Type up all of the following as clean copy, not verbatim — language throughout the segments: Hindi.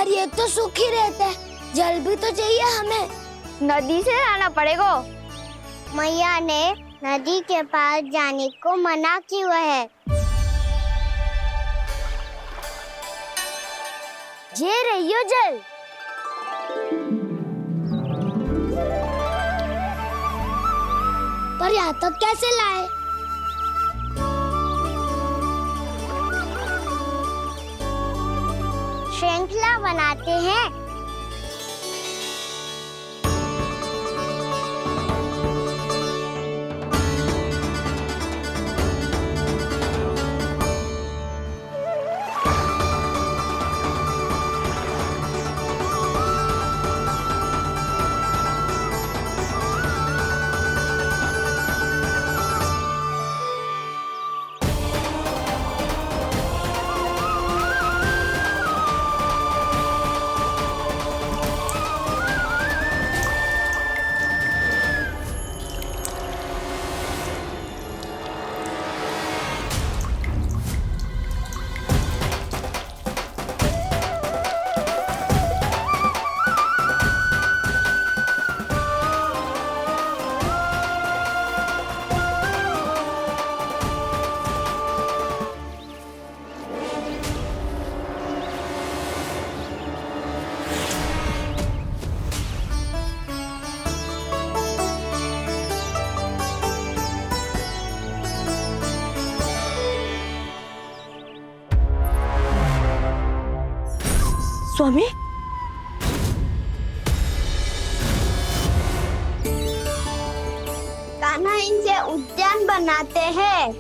पर ये तो सूखी रहता है, जल भी तो चाहिए हमें। नदी से लाना पड़ेगा। मैया ने नदी के पास जाने को मना किया है। ये रहियो जल। पर यहाँ तक कैसे लाए? श्रृंखला बनाते हैं। स्वामी, कान्हा इनसे उद्यान बनाते हैं।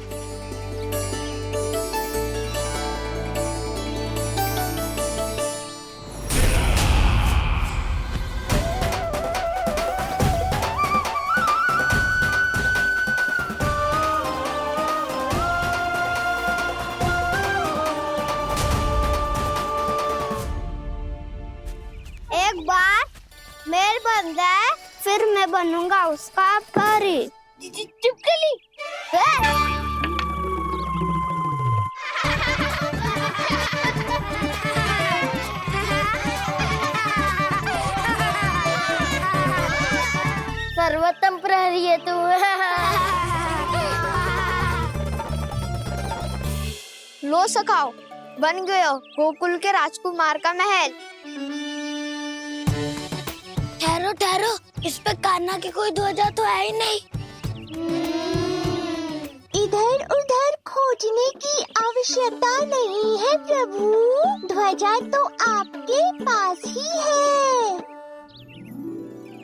एक बार मेल बन जाए फिर मैं बनूंगा उसका परी। चुपकली। सर्वोत्तम प्रहरी है तू। लो सखाओ, बन गयो गोकुल के राजकुमार का महल। ठहरो ठहरो, इस पे कान्हा की कोई ध्वजा तो है ही नहीं। इधर उधर खोजने की आवश्यकता नहीं है प्रभु, ध्वजा तो आपके पास ही है।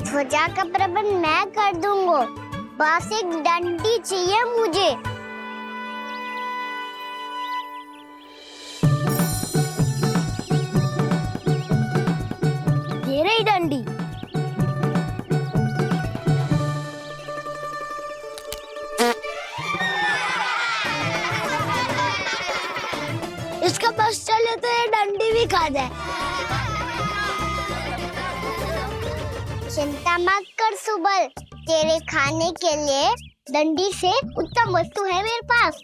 ध्वजा का प्रबंध मैं कर दूंगा, बस एक डंडी चाहिए मुझे। ये रही डंडी। इसका बस चले तो ये डंडी भी खा जाए। चिंता मत कर सुबल, तेरे खाने के लिए डंडी से उत्तम वस्तु है मेरे पास।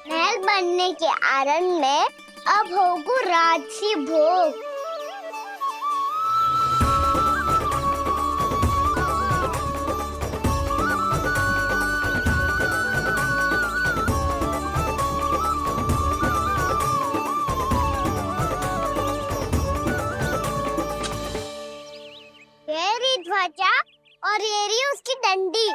महल बनने के आनंद में अब होगू राजसी भोग। ये रही ध्वजा और ये रही उसकी डंडी।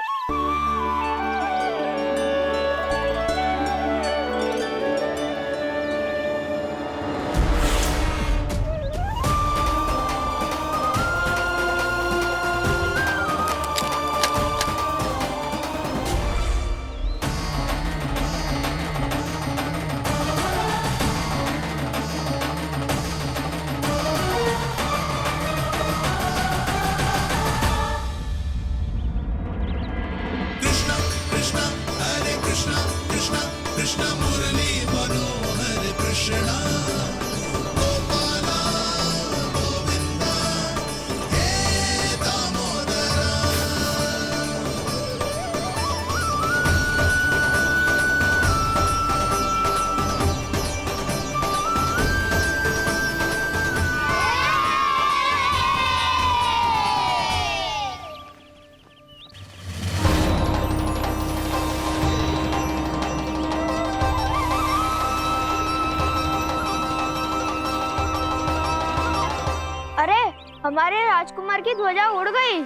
हमारे राजकुमार की ध्वजा उड़ गई।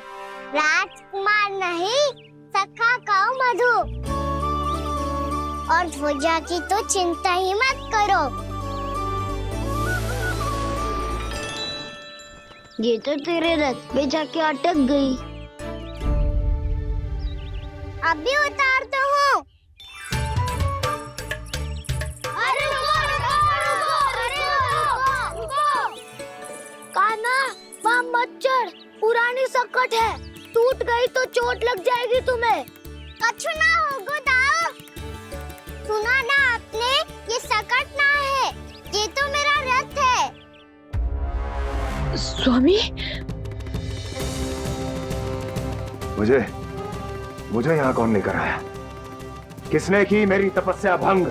राजकुमार नहीं, सखा कहो मधु। और ध्वजा की तो चिंता ही मत करो। ये तो तेरे रथ पे जाके अटक गई। अभी उतारता हूँ। अरे कान्हा, वहाँ मत चढ़, पुरानी सकट है, टूट गई तो चोट लग जाएगी तुम्हें। कछु ना होगा दाऊ। सुना ना आपने, ये सकट ना है, ये तो मेरा रथ है। स्वामी, मुझे यहाँ कौन लेकर आया? किसने की मेरी तपस्या भंग?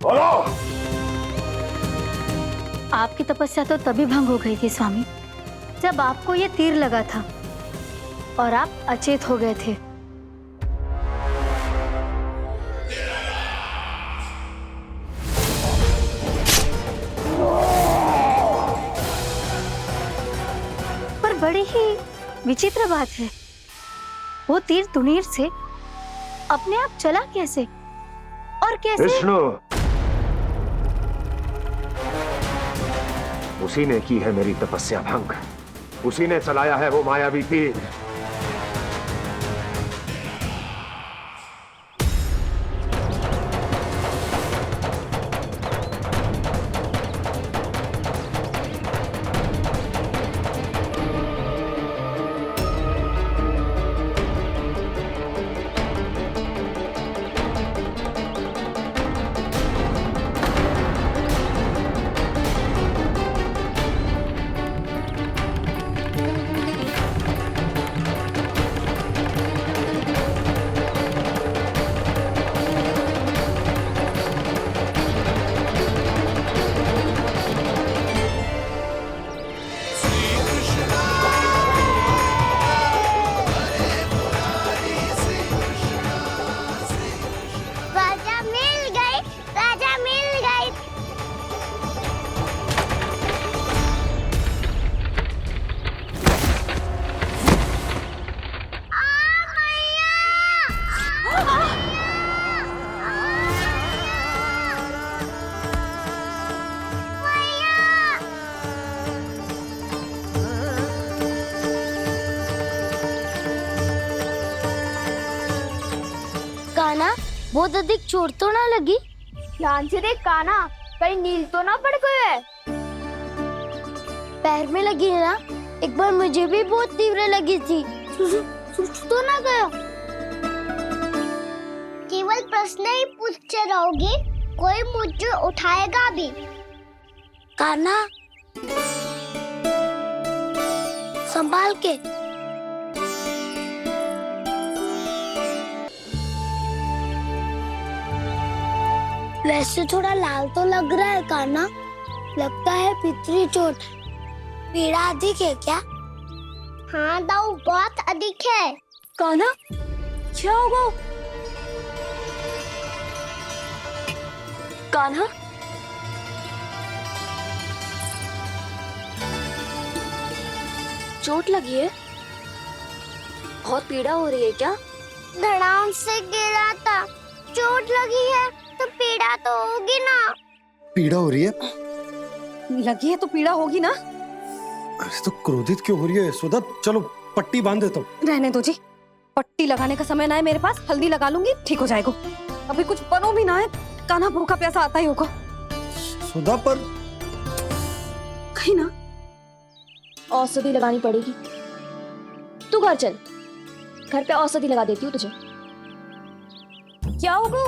बोलो। आपकी तपस्या तो तभी भंग हो गई थी स्वामी, जब आपको ये तीर लगा था और आप अचेत हो गए थे। पर बड़ी ही विचित्र बात है, वो तीर तुनीर से अपने आप चला कैसे और कैसे? विष्णु, उसी ने की है मेरी तपस्या भंग, उसी ने चलाया है वो मायावी तीर। राजा मिल गई। कान्हा, बहुत अधिक चोट तो ना लगी? ध्यान से देख कान्हा, कहीं नील तो ना पड़ गए है। पैर में लगी है ना? एक बार मुझे भी बहुत तीव्र लगी थी। सूझ तो ना गया? केवल प्रश्न ही पूछते रहोगे, कोई मुझे उठाएगा भी। कान्हा, संभाल के। वैसे थोड़ा लाल तो लग रहा है कान्हा, लगता है पितरी चोट। पीड़ा अधिक है क्या? हाँ दाऊ, बहुत अधिक है। कान्हा, क्या होगा? कान्हा, चोट लगी है? बहुत पीड़ा हो रही है क्या? धड़ाम से गिरा था, चोट लगी है तो पीड़ा तो होगी ना। पीड़ा हो रही है? लगी है तो पीड़ा होगी ना। अरे तो क्रोधित क्यों हो रही है यशोदा? चलो पट्टी बांध देता हूँ। रहने दो जी, पट्टी लगाने का समय ना है मेरे पास, हल्दी लगा लूंगी, ठीक हो जाएगा। अभी कुछ बनो भी ना है, कान्हा भूखा प्यासा आता ही होगा। सुधा पर कहीं ना औषधि लगानी पड़ेगी। तू घर चल, घर पे औषधि लगा देती हूँ तुझे। क्या होगा?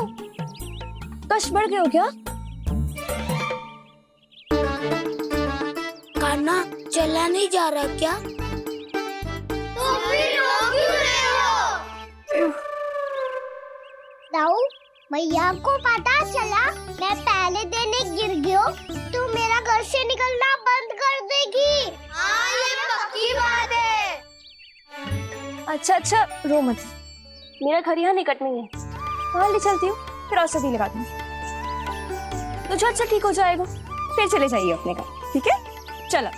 कष्ट बढ़ गए हो क्या? कान्हा, चला नहीं जा रहा क्या? तो फिर रो क्यों रहे हो? दाऊ, भैया को पता चला मैं पहले दिन ही गिर गया तो मेरा घर से निकलना बंद कर देगी। हाँ, ये पक्की बात है। अच्छा, रो मत, मेरा घर यहाँ निकट में है, वहाँ ले चलती हूँ, फिर औषधि लगा दूंगी। तो झट से ठीक हो जाएगा। फिर चले जाइए अपने घर, ठीक है? चलो।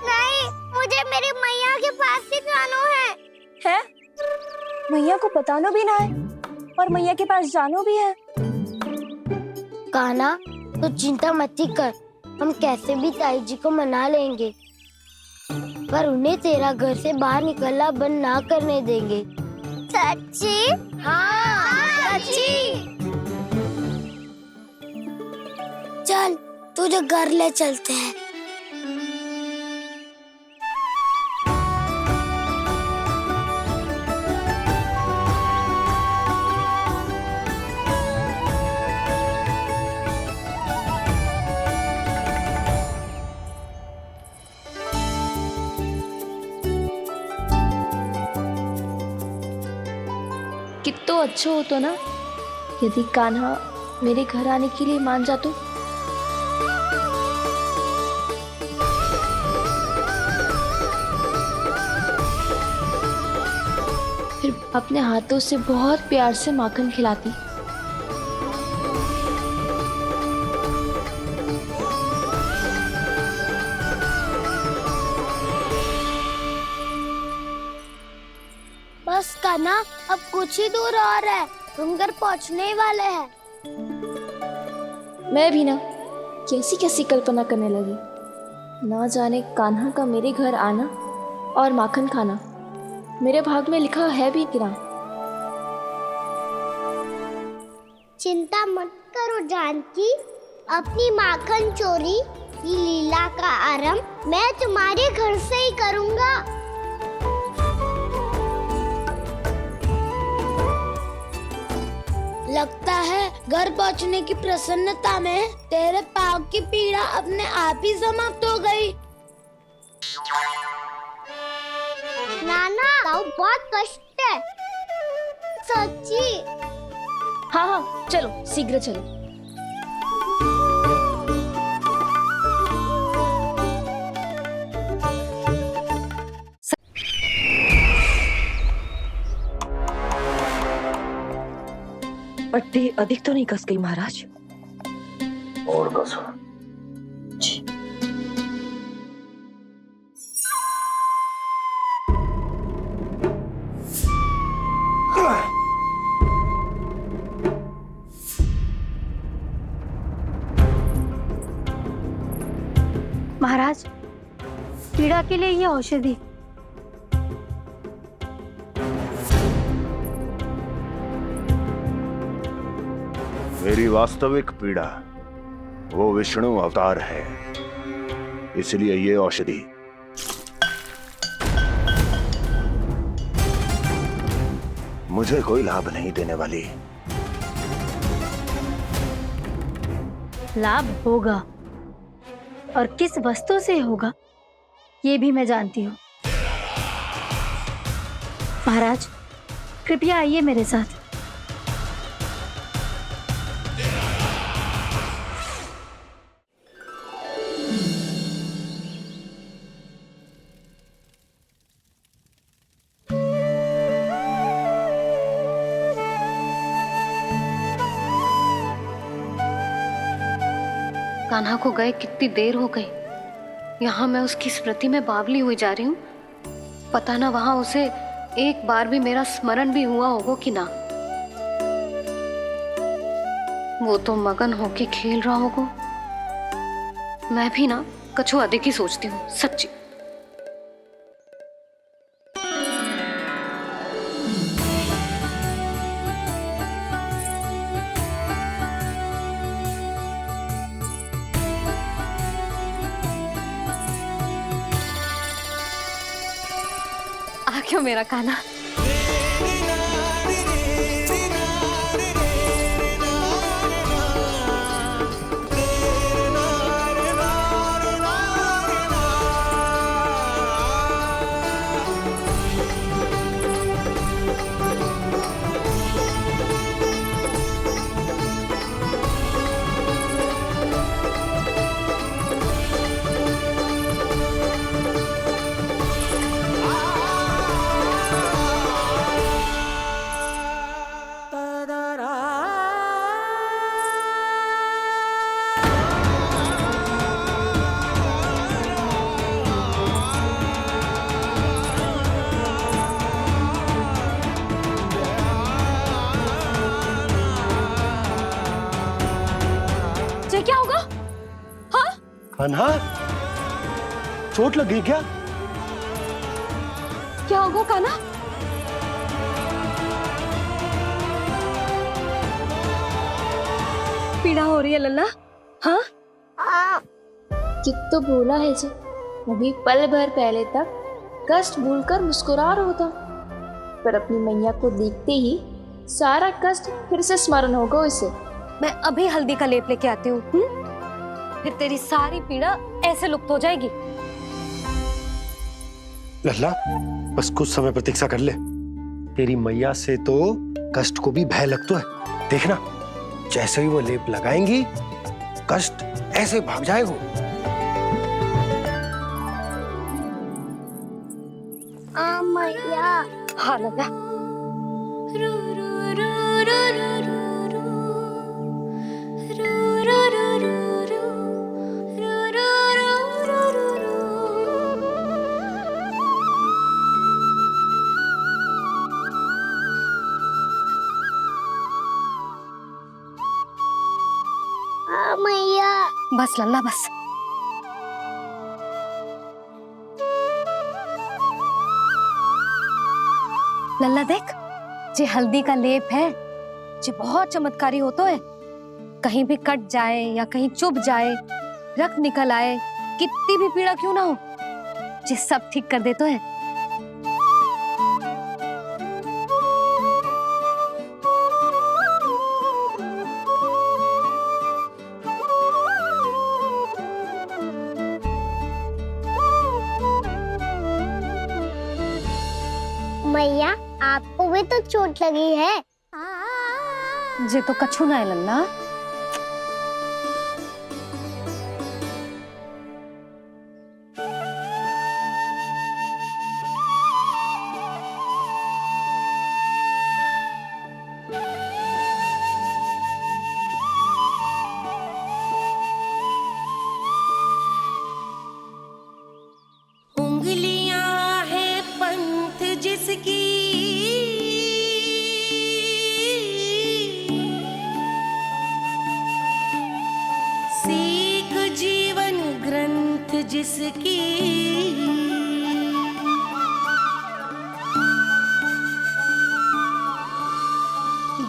नहीं, मुझे मेरी मैया के पास ही जाना है। मैया को बताना भी ना है और मैया के पास जानो भी है। कान्हा, तो चिंता मत ही कर, हम कैसे भी ताई जी को मना लेंगे, पर उन्हें तेरा घर से बाहर निकलना बंद ना करने देंगे। सच्ची? हाँ, सच्ची। चल, तुझे घर ले चलते हैं। कितना अच्छा हो तो ना यदि कान्हा मेरे घर आने के लिए मान जा तो। फिर अपने हाथों से बहुत प्यार से माखन खिलाती। बस कान्हा, अब कुछ ही दूर और है, हम घर पहुंचने ही वाले हैं। मैं भी ना कैसी कैसी कल्पना करने लगी। ना जाने कान्हा का मेरे घर आना और माखन खाना मेरे भाग में लिखा है भी कि ना। चिंता मत करो जानकी, अपनी माखन चोरी की लीला का आरंभ मैं तुम्हारे घर से ही करूंगा। लगता है घर पहुंचने की प्रसन्नता में तेरे पाँव की पीड़ा अपने आप ही समाप्त हो गई। नाना, पाँव बहुत कष्ट है। सच्ची? हाँ हाँ, चलो शीघ्र चलो। पट्टी अधिक तो नहीं कस गई महाराज? और कसो। महाराज, पीड़ा के लिए ये औषधि। मेरी वास्तविक पीड़ा वो विष्णु अवतार है, इसलिए ये औषधि। मुझे कोई लाभ नहीं देने वाली। लाभ होगा, और किस वस्तु से होगा ये भी मैं जानती हूँ। महाराज, कृपया आइए मेरे साथ। कान्हा को गए कितनी देर हो गई। यहाँ मैं उसकी स्मृति में बावली हुई जा रही हूँ। पता ना वहां उसे एक बार भी मेरा स्मरण भी हुआ होगा कि ना। वो तो मगन होके खेल रहा होगा। मैं भी ना कछु अधिक ही सोचती हूँ, सच्ची। आ क्यों मेरा कान्हा। जे क्या होगा? हाँ कान्हा, चोट लग गई क्या? क्या होगा कान्हा? पीड़ा हो रही है लल्ला? हाँ चित तो भूला है जी, अभी पल भर पहले तक कष्ट भूलकर मुस्कुरा रहा था, पर अपनी मैया को देखते ही सारा कष्ट फिर से स्मरण होगा उसे। मैं अभी हल्दी का लेप लेके आती हूँ, फिर तेरी सारी पीड़ा ऐसे लुप्त हो जाएगी। लल्ला, बस कुछ समय प्रतीक्षा कर ले। तेरी मैया से तो कष्ट को भी भय लगता है। देखना, जैसे ही वो लेप लगाएंगी, कष्ट ऐसे भाग जाएगा। मैया। हाँ लल्ला। मैया। बस लल्ला बस। लल्ला देख, जे हल्दी का लेप है, जे बहुत चमत्कारी होतो है। कहीं भी कट जाए या कहीं चुभ जाए, रक्त निकल आए, कितनी भी पीड़ा क्यों ना हो, जे सब ठीक कर देतो है। मैया, आपको भी तो चोट लगी है। जे तो कछु ना है लल्ला। उंगलियां है पंथ जिसकी, सीख जीवन ग्रंथ जिसकी,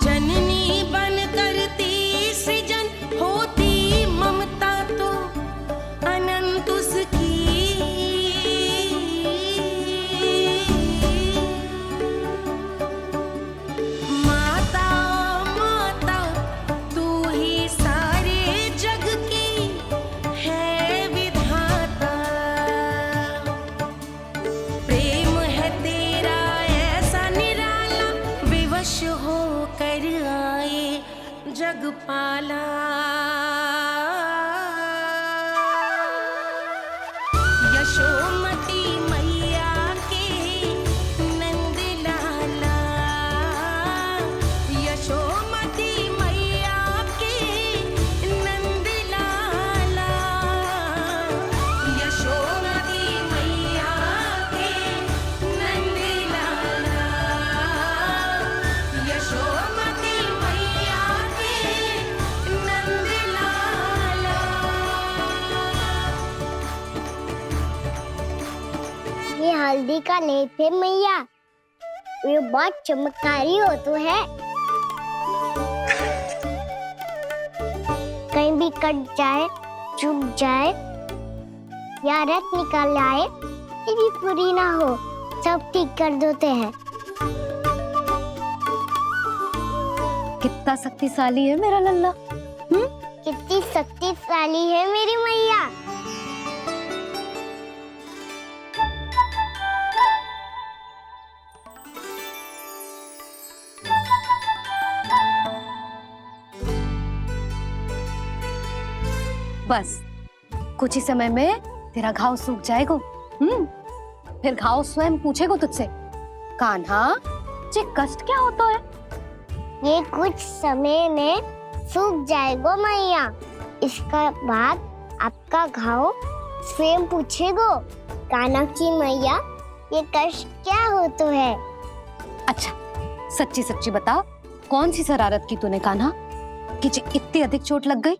जननी बन करती सृजन होती ममता तो अनंत उसकी। माता माता तू ही सारे जग की है विधाता, प्रेम है तेरा ऐसा निराला, विवश होकर आए जगपाला। यशोमती मैया के नंद लाला, यशोमती मैया के नंद लाला, यशोमती मैया के नंद लाला, यशोमती मैया के नंद लाला। ये हल्दी का लेप है मैया, ये बहुत चमत्कारी हो तो है। कहीं भी कट जाए, चुभ जाए या रक्त निकल आए, ये भी पूरी ना हो, सब ठीक कर देते हैं। कितना शक्तिशाली है मेरा लल्ला। कितनी शक्तिशाली है मेरी मैया। बस कुछ ही समय में तेरा घाव सूख जाएगा। फिर घाव स्वयं पूछेगा तुझसे, कान्हा जे कष्ट क्या होता है? ये कुछ समय में सूख जाएगा मैया। इसका बाद आपका घाव स्वयं पूछेगो, कान्हा की मैया ये कष्ट क्या होता है। अच्छा सच्ची सच्ची बता, कौन सी शरारत की तूने कान्हा कि जे इतनी अधिक चोट लग गई?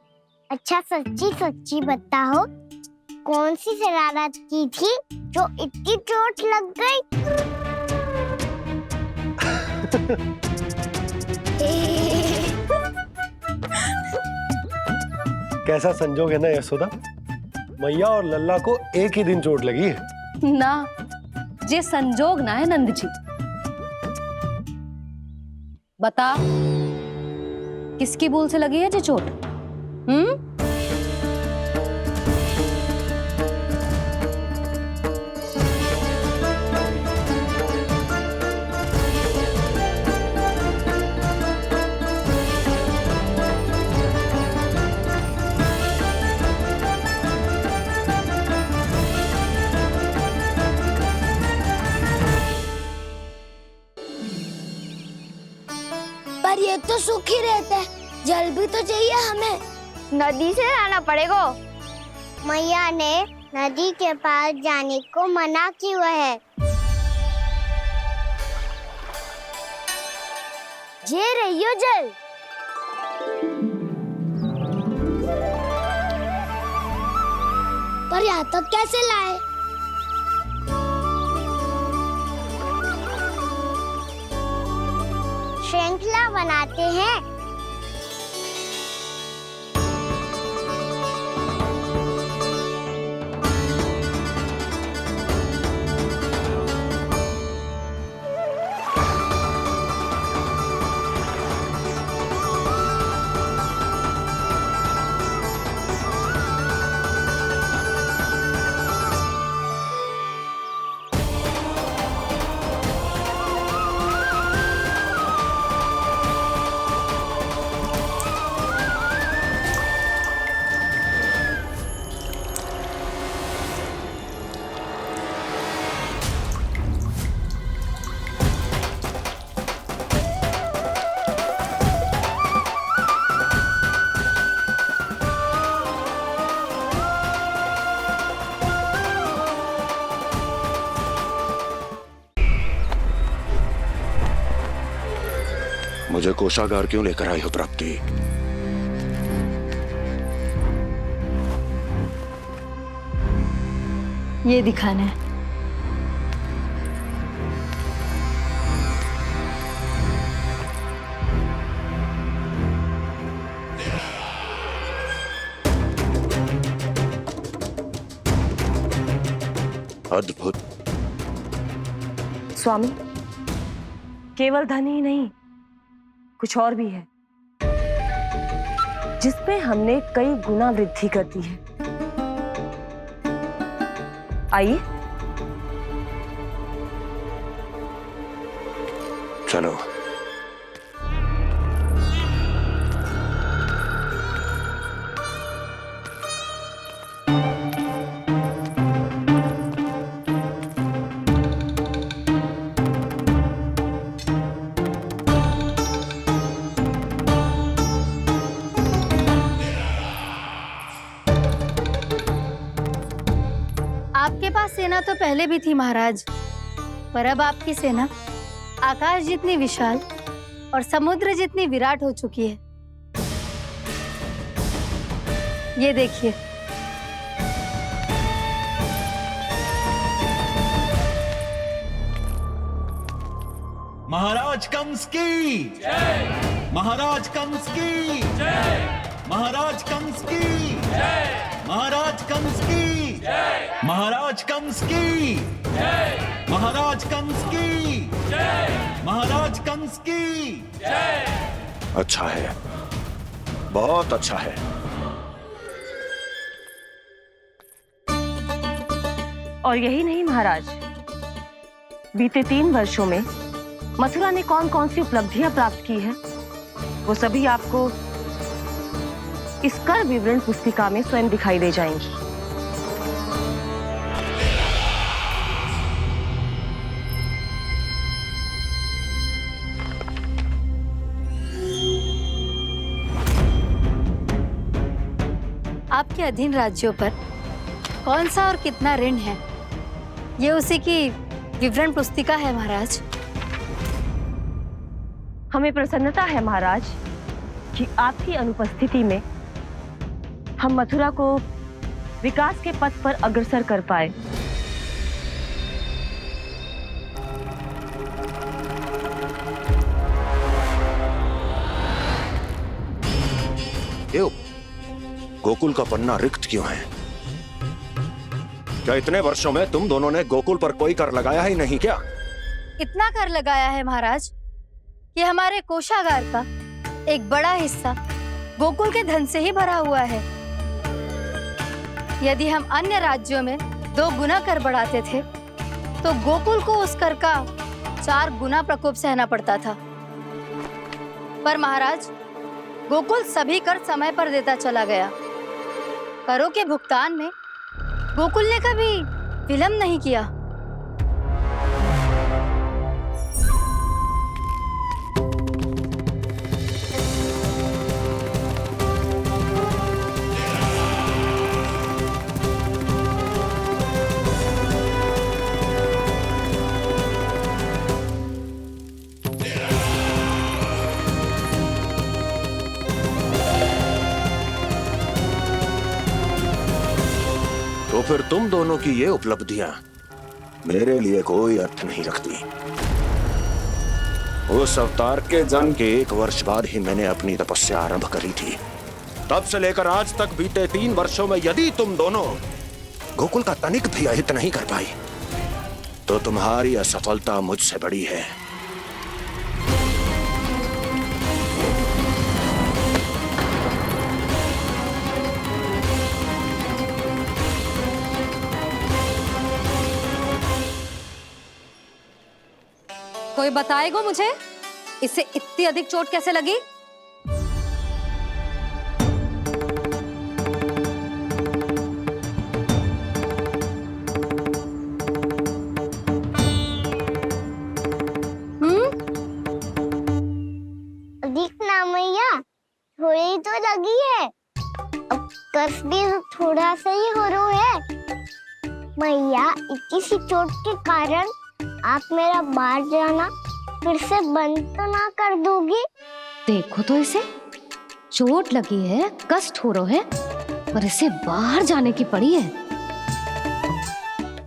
अच्छा सच्ची सच्ची बताओ, कौन सी शरारत की थी जो इतनी चोट लग गई? कैसा संजोग है ना यशोदा, मैया और लल्ला को एक ही दिन चोट लगी है। ना, ये संजोग ना है नंद जी। बता, किसकी भूल से लगी है जी चोट? पर ये तो सूख ही रहता है, जल भी तो चाहिए हमें। नदी से लाना पड़ेगा। मैया ने नदी के पास जाने को मना किया है। ये रहियो जल। पर यहाँ तक कैसे लाए? श्रृंखला बनाते हैं। मुझे कोषागार क्यों लेकर आई हो प्राप्ति? ये दिखाना है। अद्भुत। स्वामी, केवल धन ही नहीं, कुछ और भी है जिसमें हमने कई गुना वृद्धि कर दी है। आइए चलो। आपके पास सेना तो पहले भी थी महाराज, पर अब आपकी सेना आकाश जितनी विशाल और समुद्र जितनी विराट हो चुकी है। ये देखिए। महाराज कंस की जय। महाराज कंस की जय। महाराज कंस की जय। महाराज कंस की जय। महाराज कंस की जय। महाराज कंस की जय। महाराज कंस की जय। अच्छा है, बहुत अच्छा है। और यही नहीं महाराज, बीते 3 वर्षों में मथुरा ने कौन कौन सी उपलब्धियां प्राप्त की है, वो सभी आपको इस कर विवरण पुस्तिका में स्वयं दिखाई दे जाएंगी। आपके अधीन राज्यों पर कौन सा और कितना ऋण है, ये उसी की विवरण पुस्तिका है महाराज। हमें प्रसन्नता है महाराज कि आपकी अनुपस्थिति में हम मथुरा को विकास के पथ पर अग्रसर कर पाए। क्यों गोकुल का पन्ना रिक्त क्यों है? क्या इतने वर्षों में तुम दोनों ने गोकुल पर कोई कर लगाया ही नहीं क्या? इतना कर लगाया है महाराज कि हमारे कोषागार का एक बड़ा हिस्सा गोकुल के धन से ही भरा हुआ है। यदि हम अन्य राज्यों में 2 गुना कर बढ़ाते थे तो गोकुल को उस कर का 4 गुना प्रकोप सहना पड़ता था। पर महाराज, गोकुल सभी कर समय पर देता चला गया। करों के भुगतान में गोकुल ने कभी विलंब नहीं किया। तो फिर तुम दोनों की ये उपलब्धियां मेरे लिए कोई अर्थ नहीं रखती। उस अवतार के जन्म के 1 वर्ष बाद ही मैंने अपनी तपस्या आरंभ करी थी। तब से लेकर आज तक बीते 3 वर्षों में यदि तुम दोनों गोकुल का तनिक भी अहित नहीं कर पाई तो तुम्हारी असफलता मुझसे बड़ी है। कोई बताएगा मुझे इसे इतनी अधिक चोट कैसे लगी? अधिक ना मैया, थोड़ी तो लगी है। अब कस भी थोड़ा सा ही हो रहा है। मैया, इतनी सी चोट के कारण आप मेरा बाहर जाना फिर से बंद तो ना कर दोगी? देखो तो इसे, चोट लगी है, कष्ट हो रहा है, पर इसे बाहर जाने की पड़ी है।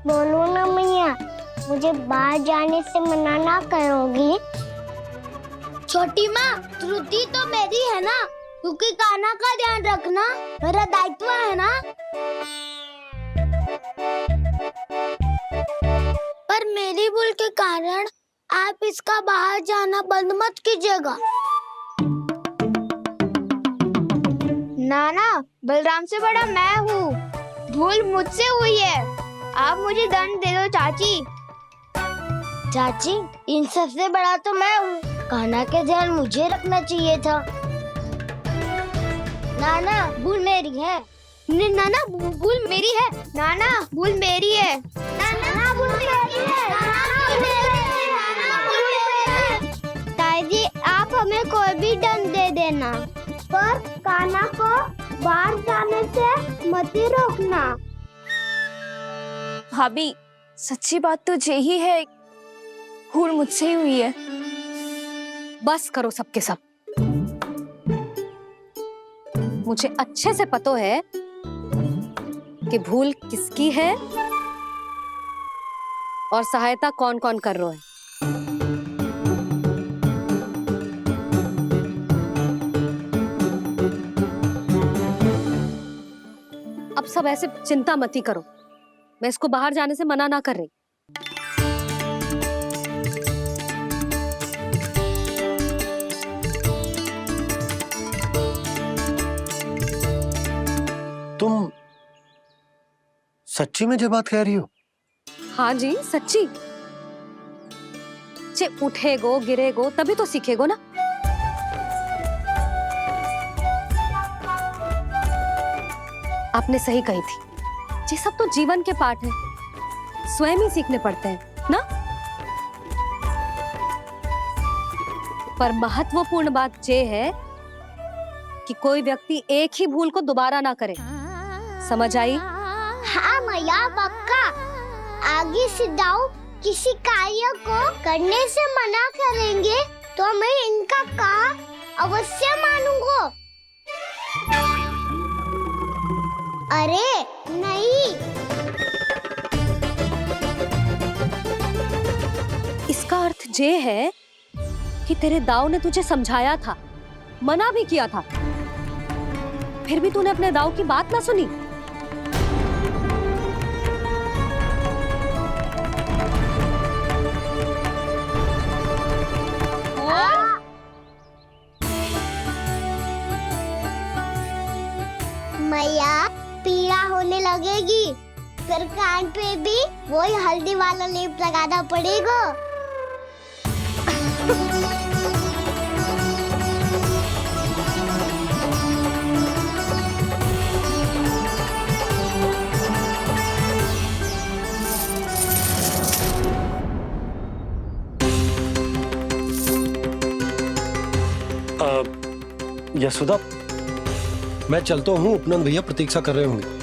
बोलो ना मैया, मुझे बाहर जाने से मना ना करोगी? छोटी माँ, त्रुटि तो मेरी है ना, क्योंकि कान्हा का ध्यान रखना मेरा दायित्व है ना। पर मेरी भूल के कारण आप इसका बाहर जाना बंद मत कीजिएगा। नाना, बलराम से बड़ा मैं हूँ, भूल मुझसे हुई है, आप मुझे दंड दे दो चाची। चाची, इन सबसे बड़ा तो मैं हूँ, कान्हा के ध्यान मुझे रखना चाहिए था। नाना, भूल मेरी है। नाना, भूल मेरी है। नाना, भूल मेरी है। नाना, भूल मेरी है। ताई जी, आप हमें कोई भी दंड दे देना, पर कान्हा को बाहर जाने से मत ही रोकना। भाभी, सच्ची बात तो यही है, भूल मुझसे ही हुई है। बस करो सबके सब। मुझे अच्छे से पता है कि भूल किसकी है और सहायता कौन कौन कर रहा है। अब सब ऐसे चिंता मत ही करो, मैं इसको बाहर जाने से मना ना कर रही। तुम सच्ची में जो बात कह रही हो? हाँ जी, सच्ची। जे उठेगो गिरेगो तभी तो सीखेगो ना। आपने सही कही थी, ये सब तो जीवन के पाठ है, स्वयं ही सीखने पड़ते हैं ना। पर महत्वपूर्ण बात ये है कि कोई व्यक्ति एक ही भूल को दोबारा ना करे, समझ आई? हाँ मैया, पक्का। आगे से दाऊ किसी कार्य को करने से मना करेंगे तो मैं इनका कहा अवश्य मानूंगा। अरे नहीं, इसका अर्थ ये है कि तेरे दाऊ ने तुझे समझाया था, मना भी किया था, फिर भी तूने अपने दाऊ की बात ना सुनी। मैया पीड़ा होने लगेगी, फिर कान पे भी वही हल्दी वाला लेप लगाना पड़ेगा। यशोदा, मैं चलता हूँ, उपनंद भैया प्रतीक्षा कर रहे होंगे।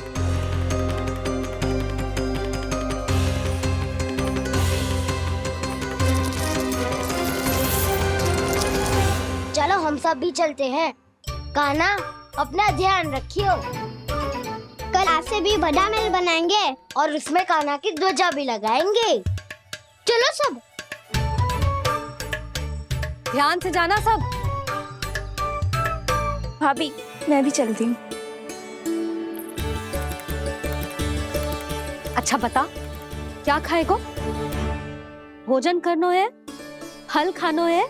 चलो हम सब भी चलते हैं। कान्हा, अपना ध्यान रखियो। कल आज से भी बड़ा महल बनाएंगे और उसमें कान्हा की ध्वजा भी लगाएंगे। चलो सब। ध्यान से जाना सब। भाभी मैं भी चलती हूँ। अच्छा बता, क्या खाएगो? भोजन करनो है, फल खानो है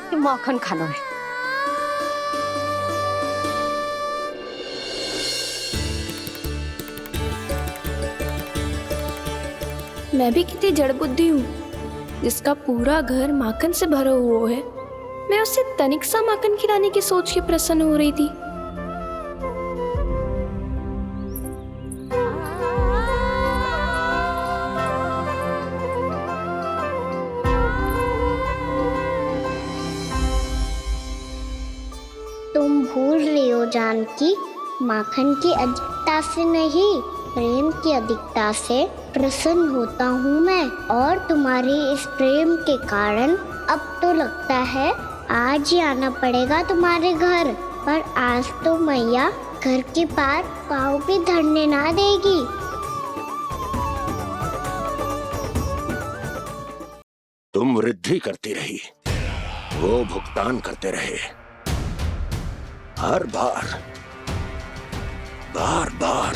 कि माखन खानो है? मैं भी कितनी जड़ बुद्धि हूँ, जिसका पूरा घर माखन से भरा हुआ है। मैं उससे तनिक सा माखन खिलाने की सोच के प्रसन्न हो रही थी। तुम भूल रही हो जानकी, माखन की अधिकता से नहीं, प्रेम की अधिकता से प्रसन्न होता हूँ मैं। और तुम्हारी इस प्रेम के कारण अब तो लगता है आज ही आना पड़ेगा तुम्हारे घर। पर आज तो मैया घर के पार पाँव भी धरने ना देगी। तुम वृद्धि करती रही, वो भुगतान करते रहे। हर बार बार बार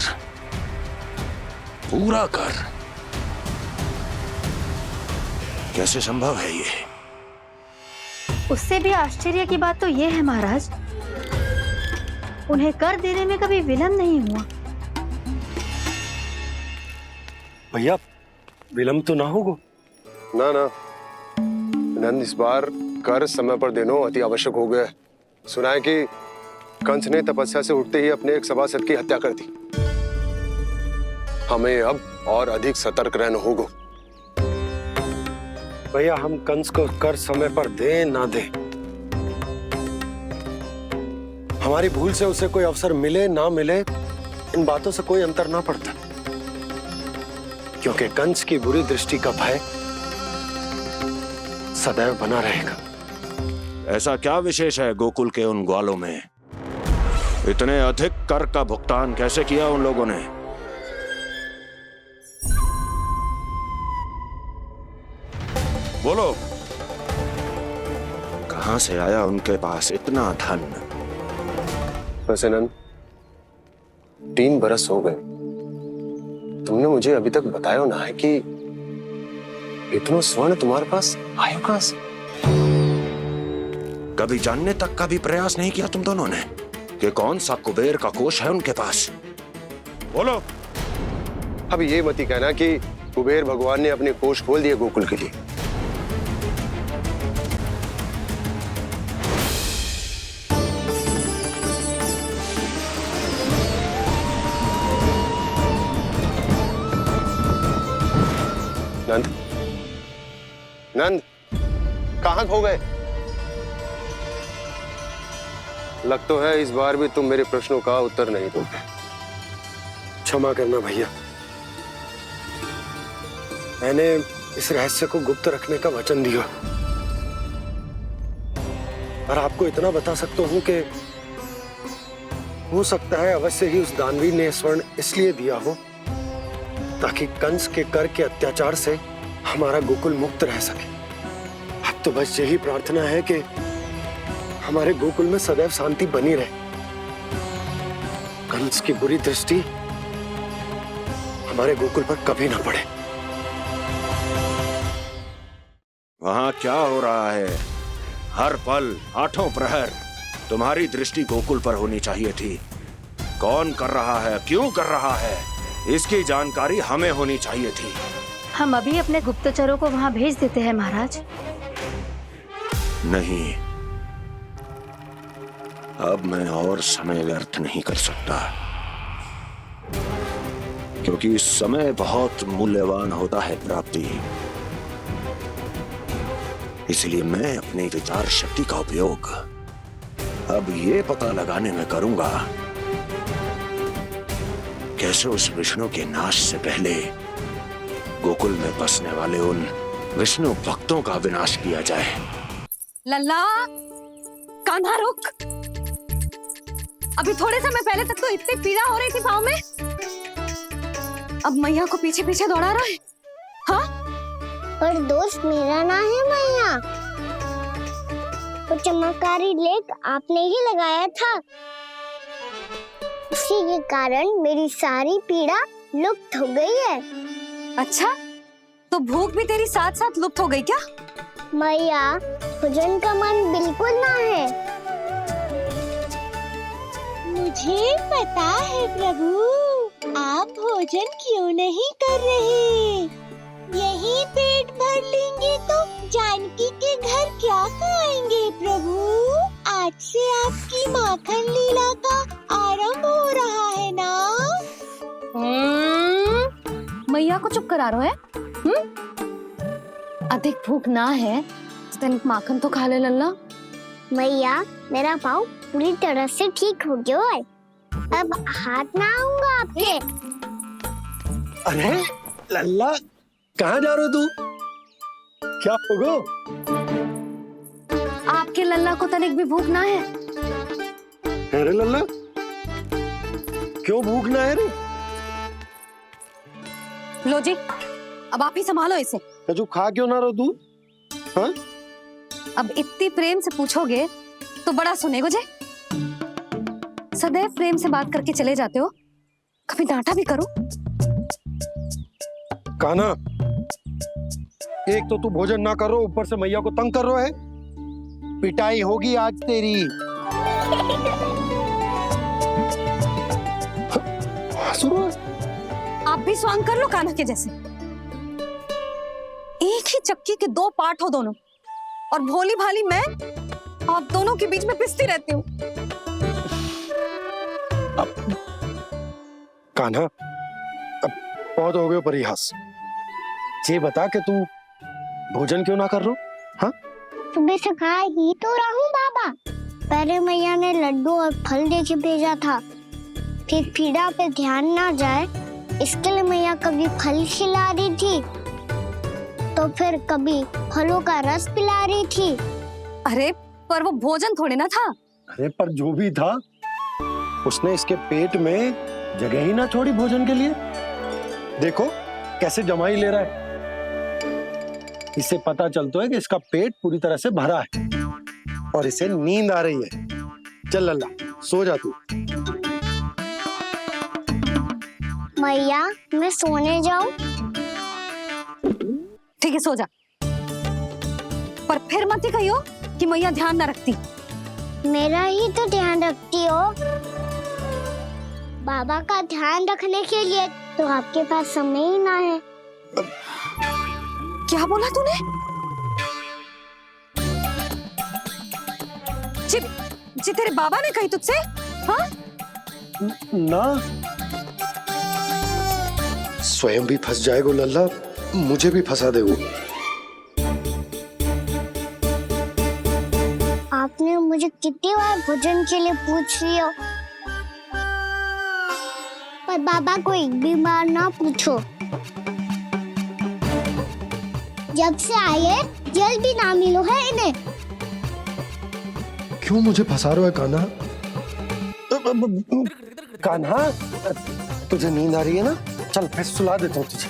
पूरा कर। कैसे संभव है ये? उससे भी आश्चर्य की बात तो ये है महाराज, उन्हें कर देने में कभी विलंब नहीं हुआ। भैया विलंब तो ना होगा? ना ना नंद, इस बार कर समय पर देना अति आवश्यक हो गया। सुना है कि कंस ने तपस्या से उठते ही अपने एक सभासद की हत्या कर दी। हमें अब और अधिक सतर्क रहना होगा। भैया हम कंस को कर समय पर दे ना दे, हमारी भूल से उसे कोई अवसर मिले ना मिले, इन बातों से कोई अंतर ना पड़ता, क्योंकि कंस की बुरी दृष्टि का भय सदैव बना रहेगा। ऐसा क्या विशेष है गोकुल के उन ग्वालों में? इतने अधिक कर का भुगतान कैसे किया उन लोगों ने? बोलो, कहां से आया उनके पास इतना धन? वैसे नंद, 3 बरस हो गए, तुमने मुझे अभी तक बताया ना है कि इतना स्वर्ण तुम्हारे पास आयो कहां से? कभी जानने तक का भी प्रयास नहीं किया तुम दोनों ने कि कौन सा कुबेर का कोष है उनके पास? बोलो। अब ये मत ही कहना कि कुबेर भगवान ने अपने कोष खोल दिए गोकुल के लिए। नंद, नंद, कहां खो गए? लग तो है इस बार भी तुम मेरे प्रश्नों का उत्तर नहीं दोगे। क्षमा करना भैया, मैंने इस रहस्य को गुप्त रखने का वचन दिया, पर आपको इतना बता सकता हूं कि हो सकता है अवश्य ही उस दानवीर ने स्वर्ण इसलिए दिया हो ताकि कंस के कर के अत्याचार से हमारा गोकुल मुक्त रह सके। अब तो बस यही प्रार्थना है कि हमारे गोकुल में सदैव शांति बनी रहे, कंस की बुरी दृष्टि हमारे गोकुल पर कभी ना पड़े। वहां क्या हो रहा है? हर पल आठों प्रहर तुम्हारी दृष्टि गोकुल पर होनी चाहिए थी। कौन कर रहा है, क्यों कर रहा है, इसकी जानकारी हमें होनी चाहिए थी। हम अभी अपने गुप्तचरों को वहां भेज देते हैं महाराज। नहीं, अब मैं और समय व्यर्थ नहीं कर सकता, क्योंकि समय बहुत मूल्यवान होता है प्राप्ति। इसलिए मैं अपनी विचार शक्ति का उपयोग अब ये पता लगाने में करूंगा कैसे उस विष्णु के नाश से पहले गोकुल में बसने वाले उन विष्णु भक्तों का विनाश किया जाए। लल्ला, कान्हा रुक। अभी थोड़े समय पहले तक तो इतनी पीड़ा हो रही थी पाँव में, अब मैया को पीछे पीछे दौड़ा रहा है। हाँ, पर दोस्त मेरा ना है मैया, वो चमत्कारी लेप आपने ही लगाया था, इसी के कारण मेरी सारी पीड़ा लुप्त हो गई है। अच्छा, तो भूख भी तेरी साथ साथ लुप्त हो गई क्या? मैया, भोजन का मन बिल्कुल ना है। मुझे पता है प्रभु, आप भोजन क्यों नहीं कर रहे। यही पेट भर लेंगे तो जानकी के घर क्या खाएंगे प्रभु। आज से आपकी माखन लीला का आरंभ हो रहा है ना। मैया को चुप करा रहे हैं? अधिक भूख ना है तो तनिक माखन तो खा ले लल्ला। मैया, मेरा पाँव पूरी तरह से ठीक हो गया है, अब हाथ ना आऊंगा आपके। अरे लल्ला, कहाँ जा रहे हो तू? क्या होगा? आपके लल्ला को तनिक भी भूख ना है? अरे लल्ला, क्यों भूख ना है रे? लो जी, अब आप ही संभालो इसे। तू खा क्यों ना रहो तू? हाँ? अब इतनी प्रेम से पूछोगे तो बड़ा सुनेगो जे। सदैव प्रेम से बात करके चले जाते हो, कभी डांटा भी करो। कान्हा, एक तो तू भोजन ना कर रहा, ऊपर से मैया को तंग कर रहा है। पिटाई होगी आज तेरी। आप भी स्वांग कर लो कान्हा के जैसे। एक ही चक्की के दो पार्ट हो दोनों, और भोली भाली मैं आप दोनों के बीच में पिसती रहती हूँ। कान्हा, अब बहुत हो गए परिहास। ये बता कि तू भोजन क्यों ना कर रहा? हाँ? सुबह से खा ही तो रहा हूँ बाबा। पहले मैया ने लड्डू और फल देके भेजा था, फिर पीड़ा पे ध्यान ना जाए इसके लिए मैया कभी फल खिला रही थी तो फिर कभी फलों का रस पिला रही थी। अरे पर वो भोजन थोड़े ना था। अरे पर जो भी था, उसने इसके पेट में जगह ही ना छोड़ी भोजन के लिए। देखो कैसे जमाई ले रहा है। इससे पता चलता है कि इसका पेट पूरी तरह से भरा है और इसे नींद आ रही है। चल लल्ला, सो जा तू। मैया, मैं सोने जाऊं? ठीक है, सो जा, पर फिर मत ही कहियो कि मैया ध्यान ना रखती। मेरा ही तो ध्यान रखती हो। बाबा का ध्यान रखने के लिए तो आपके पास समय ही ना है। क्या बोला तूने? जी तेरे बाबा ने कही तुझसे? हाँ? ना, स्वयं भी फंस जाएगो लल्ला, मुझे भी फंसा देगो। आपने मुझे कितनी बार भोजन के लिए पूछ लिया, पर बाबा को एक भी बार ना पूछो। जब से आए जल भी ना मिलो है इन्हें। क्यों मुझे फंसा रहा है कान्हा? कान्हा, तुझे नींद आ रही है ना? चल मैं सुला देता हूँ तुझे।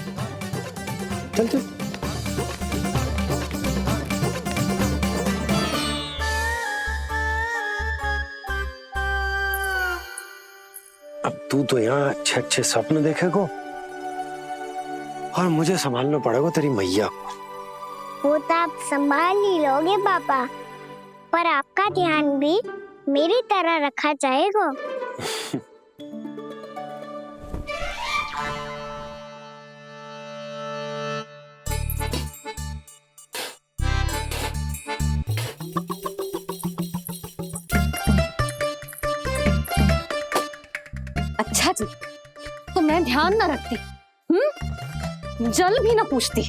चल चल। अब तू तो यहाँ अच्छे अच्छे सपने देखेगो और मुझे संभालना पड़ेगा तेरी मैया को। वो तो आप संभाल ही लोगे पापा, पर आपका ध्यान भी मेरी तरह रखा जाएगा। अच्छा जी, तो मैं ध्यान न रखती, जल भी न पूछती।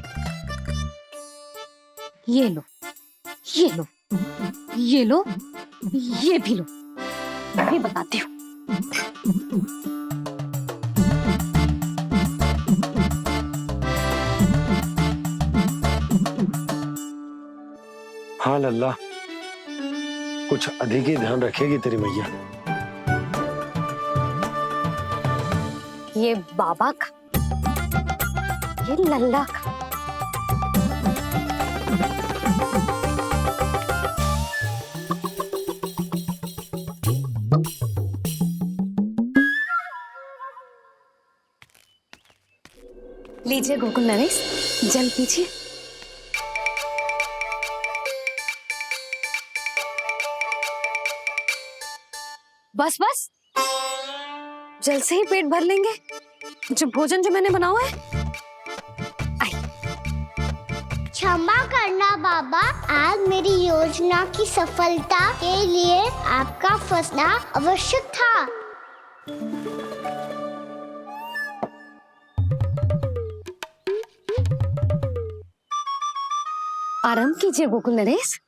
ये लो, ये लो, ये लो, ये भी लो, मैं भी बताती हूँ। हाँ लल्ला, कुछ अधिक ही ध्यान रखेगी तेरी मैया। ये बाबा का, ये लल्ला का। लीजिए गोकुल नरेश, जल पीजिए। बस बस, जल से ही पेट भर लेंगे। जो भोजन जो मैंने बनाया है। क्षमा करना बाबा, आज मेरी योजना की सफलता के लिए आपका फंसना आवश्यक था। आराम कीजिए गोकुल नरेश।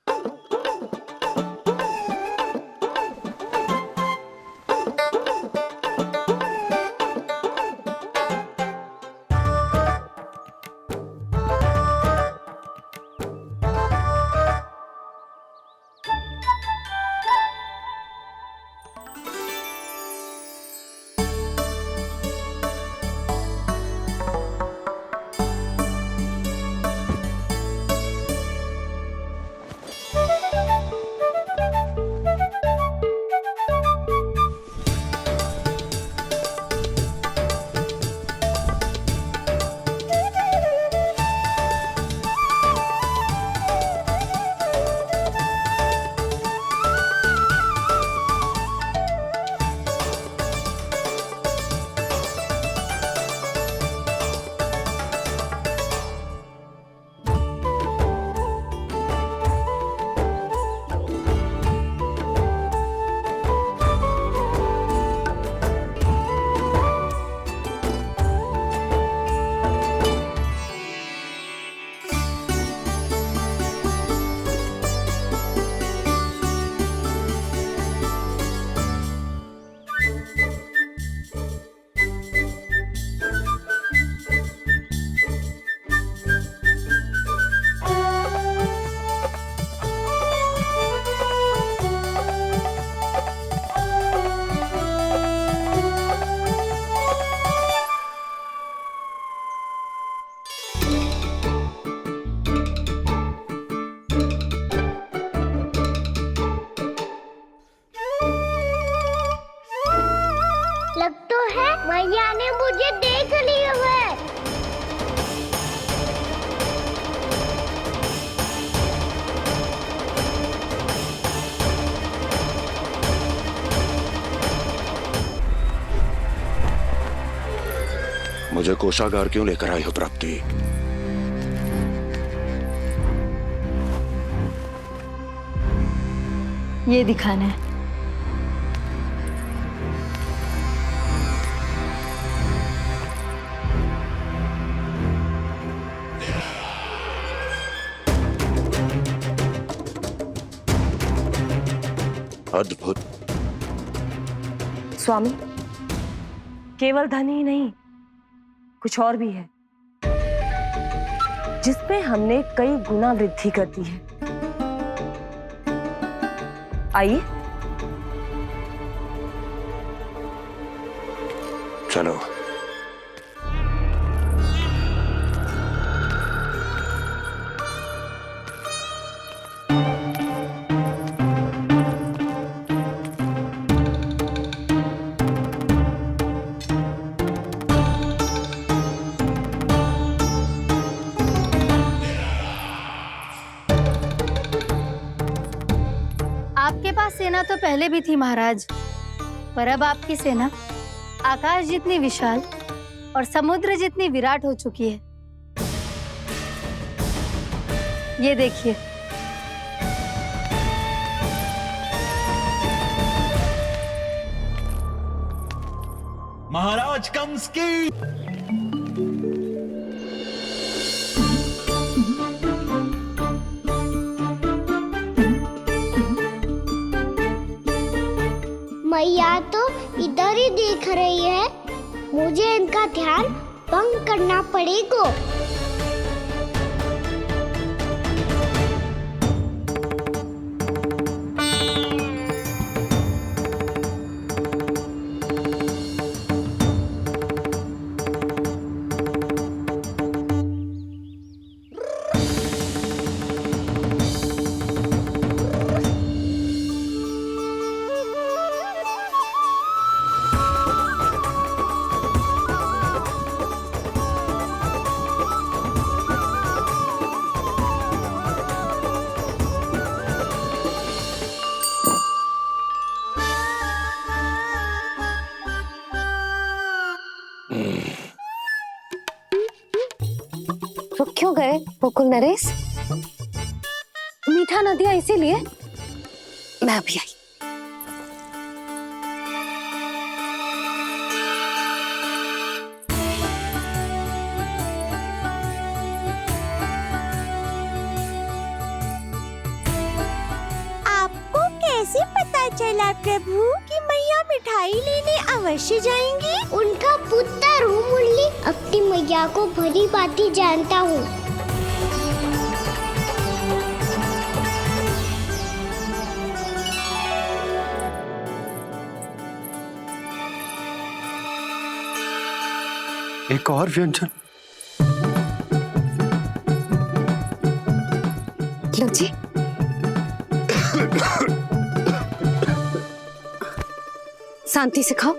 लगता है मैया ने मुझे देख लिया है। मुझे कोषागार क्यों लेकर आई हो प्राप्ति? ये दिखाना है। अद्भुत। स्वामी, केवल धन ही नहीं, कुछ और भी है जिसपे हमने कई गुना वृद्धि कर दी है। आइए। चलो। आपके पास सेना तो पहले भी थी महाराज, पर अब आपकी सेना आकाश जितनी विशाल और समुद्र जितनी विराट हो चुकी है। ये देखिए। महाराज कंस की। मैया तो इधर ही देख रही है, मुझे इनका ध्यान भंग करना पड़ेगा। रुक क्यों गए गोकुल नरेश? मीठा न दिया इसीलिए? मैं अभी आई। आपको कैसे पता चला प्रभु कि मैया मिठाई लेने अवश्य जाएंगी? उनका पुत्र हूँ मुरली, अपनी मैया को भली भांति जानता हूँ। एक और व्यंजन। लो जी। शांति से खाओ।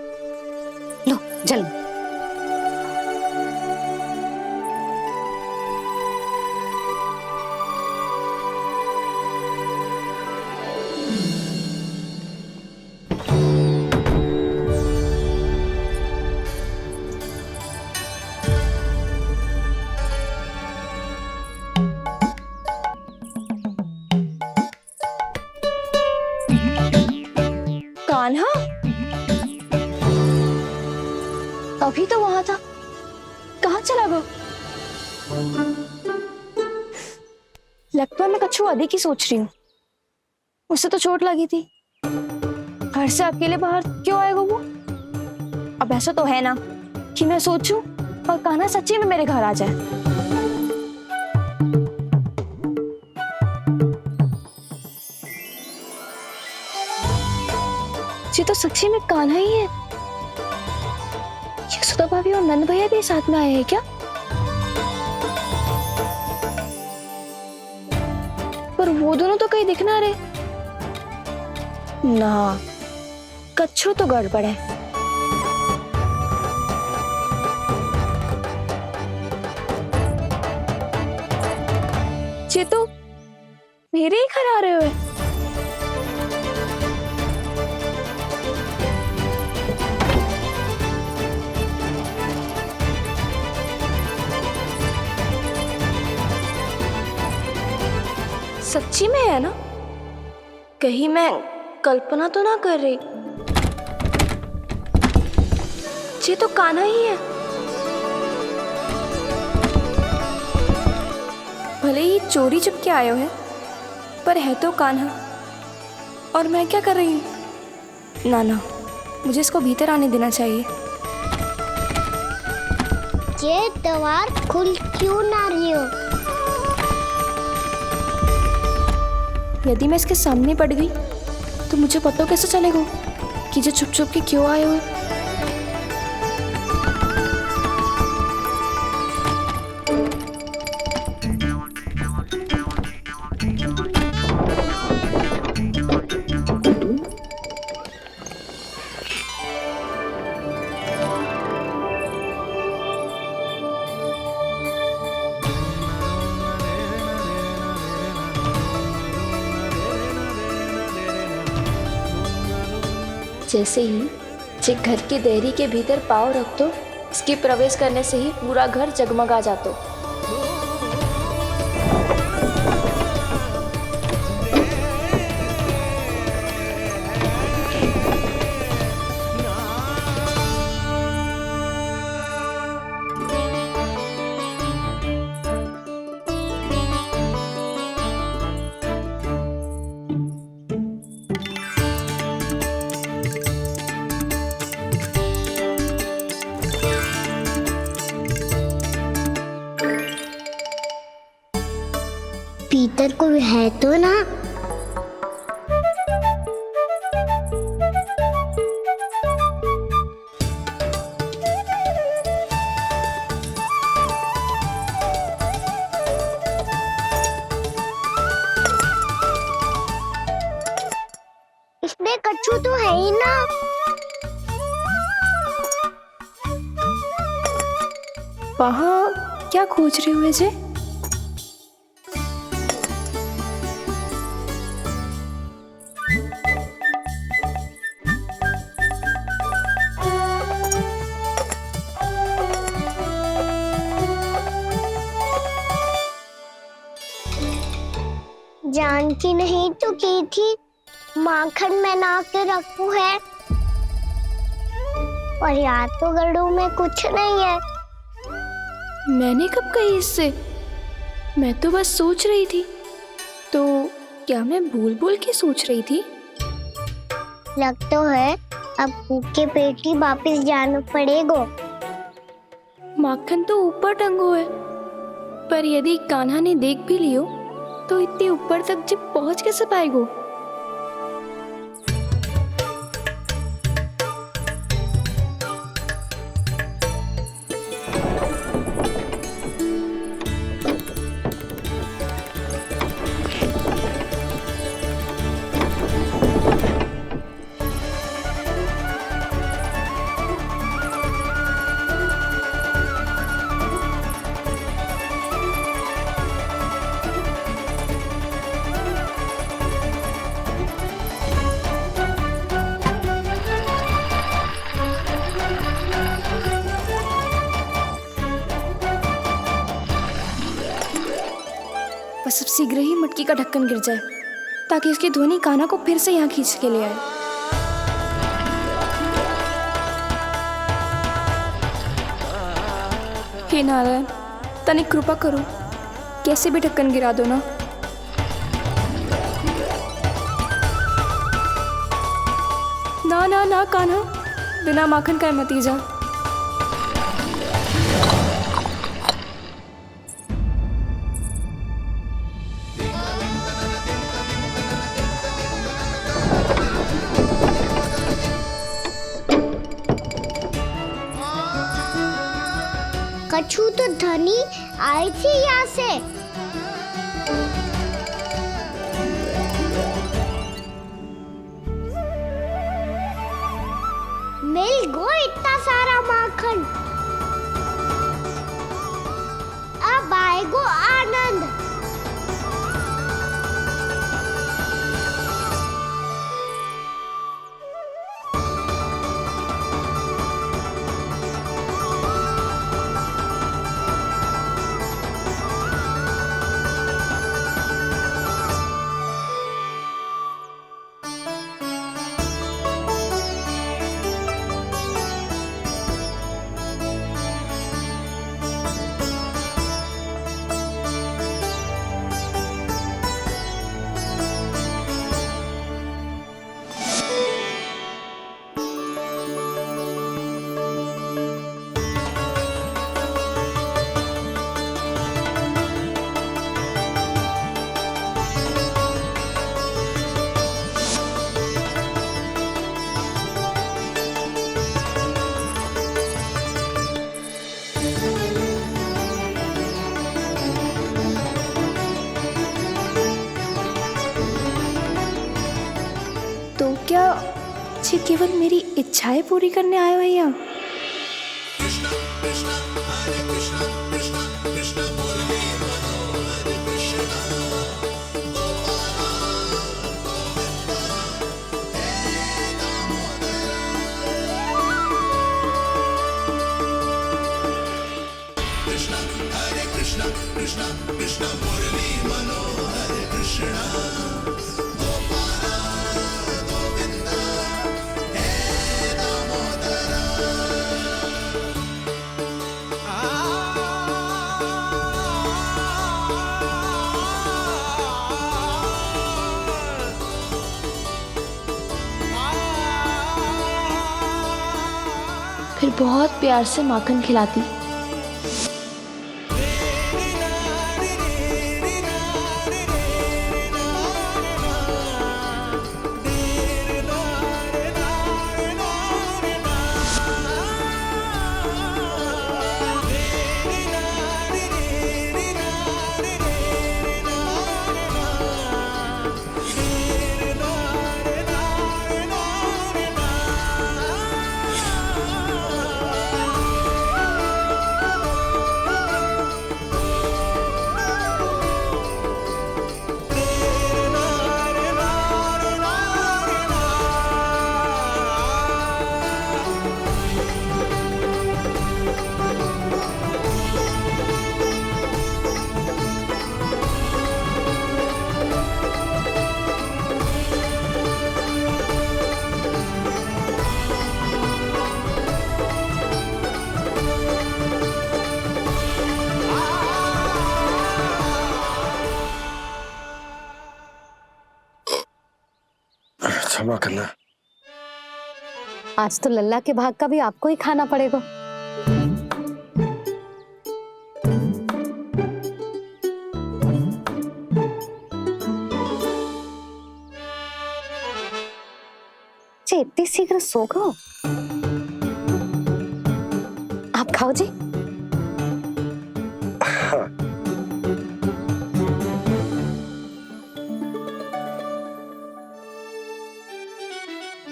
लो जल। कान्हा अभी तो वहां था, कहाँ चला गया? लगता है मैं कच्छू आदि की सोच रही हूँ। उसे तो चोट लगी थी, घर से अकेले बाहर क्यों आएगा वो? अब ऐसा तो है ना कि मैं सोचूं और कान्हा सच्ची में मेरे घर आ जाए। ये तो सच्ची में कान्हा ही है। यशोदा भाभी और नंद भैया भी साथ में आए हैं क्या? पर वो दोनों तो कहीं दिख ना रहे। ना, कच्छू तो गड़बड़ है। ये तो मेरे ही घर आ रहे हुए। सच्ची में है ना? कहीं मैं कल्पना तो ना कर रही? ये तो कान्हा ही है। भले ही चोरी चुप के आए हो है, पर है तो कान्हा। और मैं क्या कर रही हूँ? ना ना, मुझे इसको भीतर आने देना चाहिए। ये द्वार खुल क्यों ना रही हो? यदि मैं इसके सामने पड़ गई तो मुझे पता कैसे चलेगा कि जो छुप छुप के क्यों आए हो? जैसे ही जे घर के देहरी के भीतर पाँव रख दो, इसके प्रवेश करने से ही पूरा घर जगमगा जातो। भीतर कोई है तो ना? इसमें कच्छू तो है ही ना। वहाँ क्या खोज रहे हुए जे? जानकी नहीं तो की थी माखन में ना के रखू है, और यहाँ तो गड़ू में कुछ नहीं है। मैंने कब कही इससे? मैं तो बस सोच रही थी। तो क्या मैं भूल भूल के सोच रही थी? लग तो है अब भूखे पेट ही वापिस जाना पड़ेगा। माखन तो ऊपर टंगो है, पर यदि कान्हा ने देख भी लियो तो इतने ऊपर तक जब पहुंच कैसे पाएगो? बस अब शीघ्र ही मटकी का ढक्कन गिर जाए ताकि उसकी ध्वनि कान्हा को फिर से यहाँ खींच के ले आए। हे नारायण, तनिक कृपा करो, कैसे भी ढक्कन गिरा दो ना। ना ना ना कान्हा, बिना माखन का मत ही जा। कछू तो धनी आई थी यहाँ से। मिल गो इतना सारा माखन, अब आएगो आनंद। तो क्या ये केवल मेरी इच्छाएं पूरी करने आए हो यहाँ? फिर बहुत प्यार से माखन खिलाती। क्षमा करना। आज तो लल्ला के भाग का भी आपको ही खाना पड़ेगा। इतनी शीघ्र सो गो? आप खाओ जी। हाँ।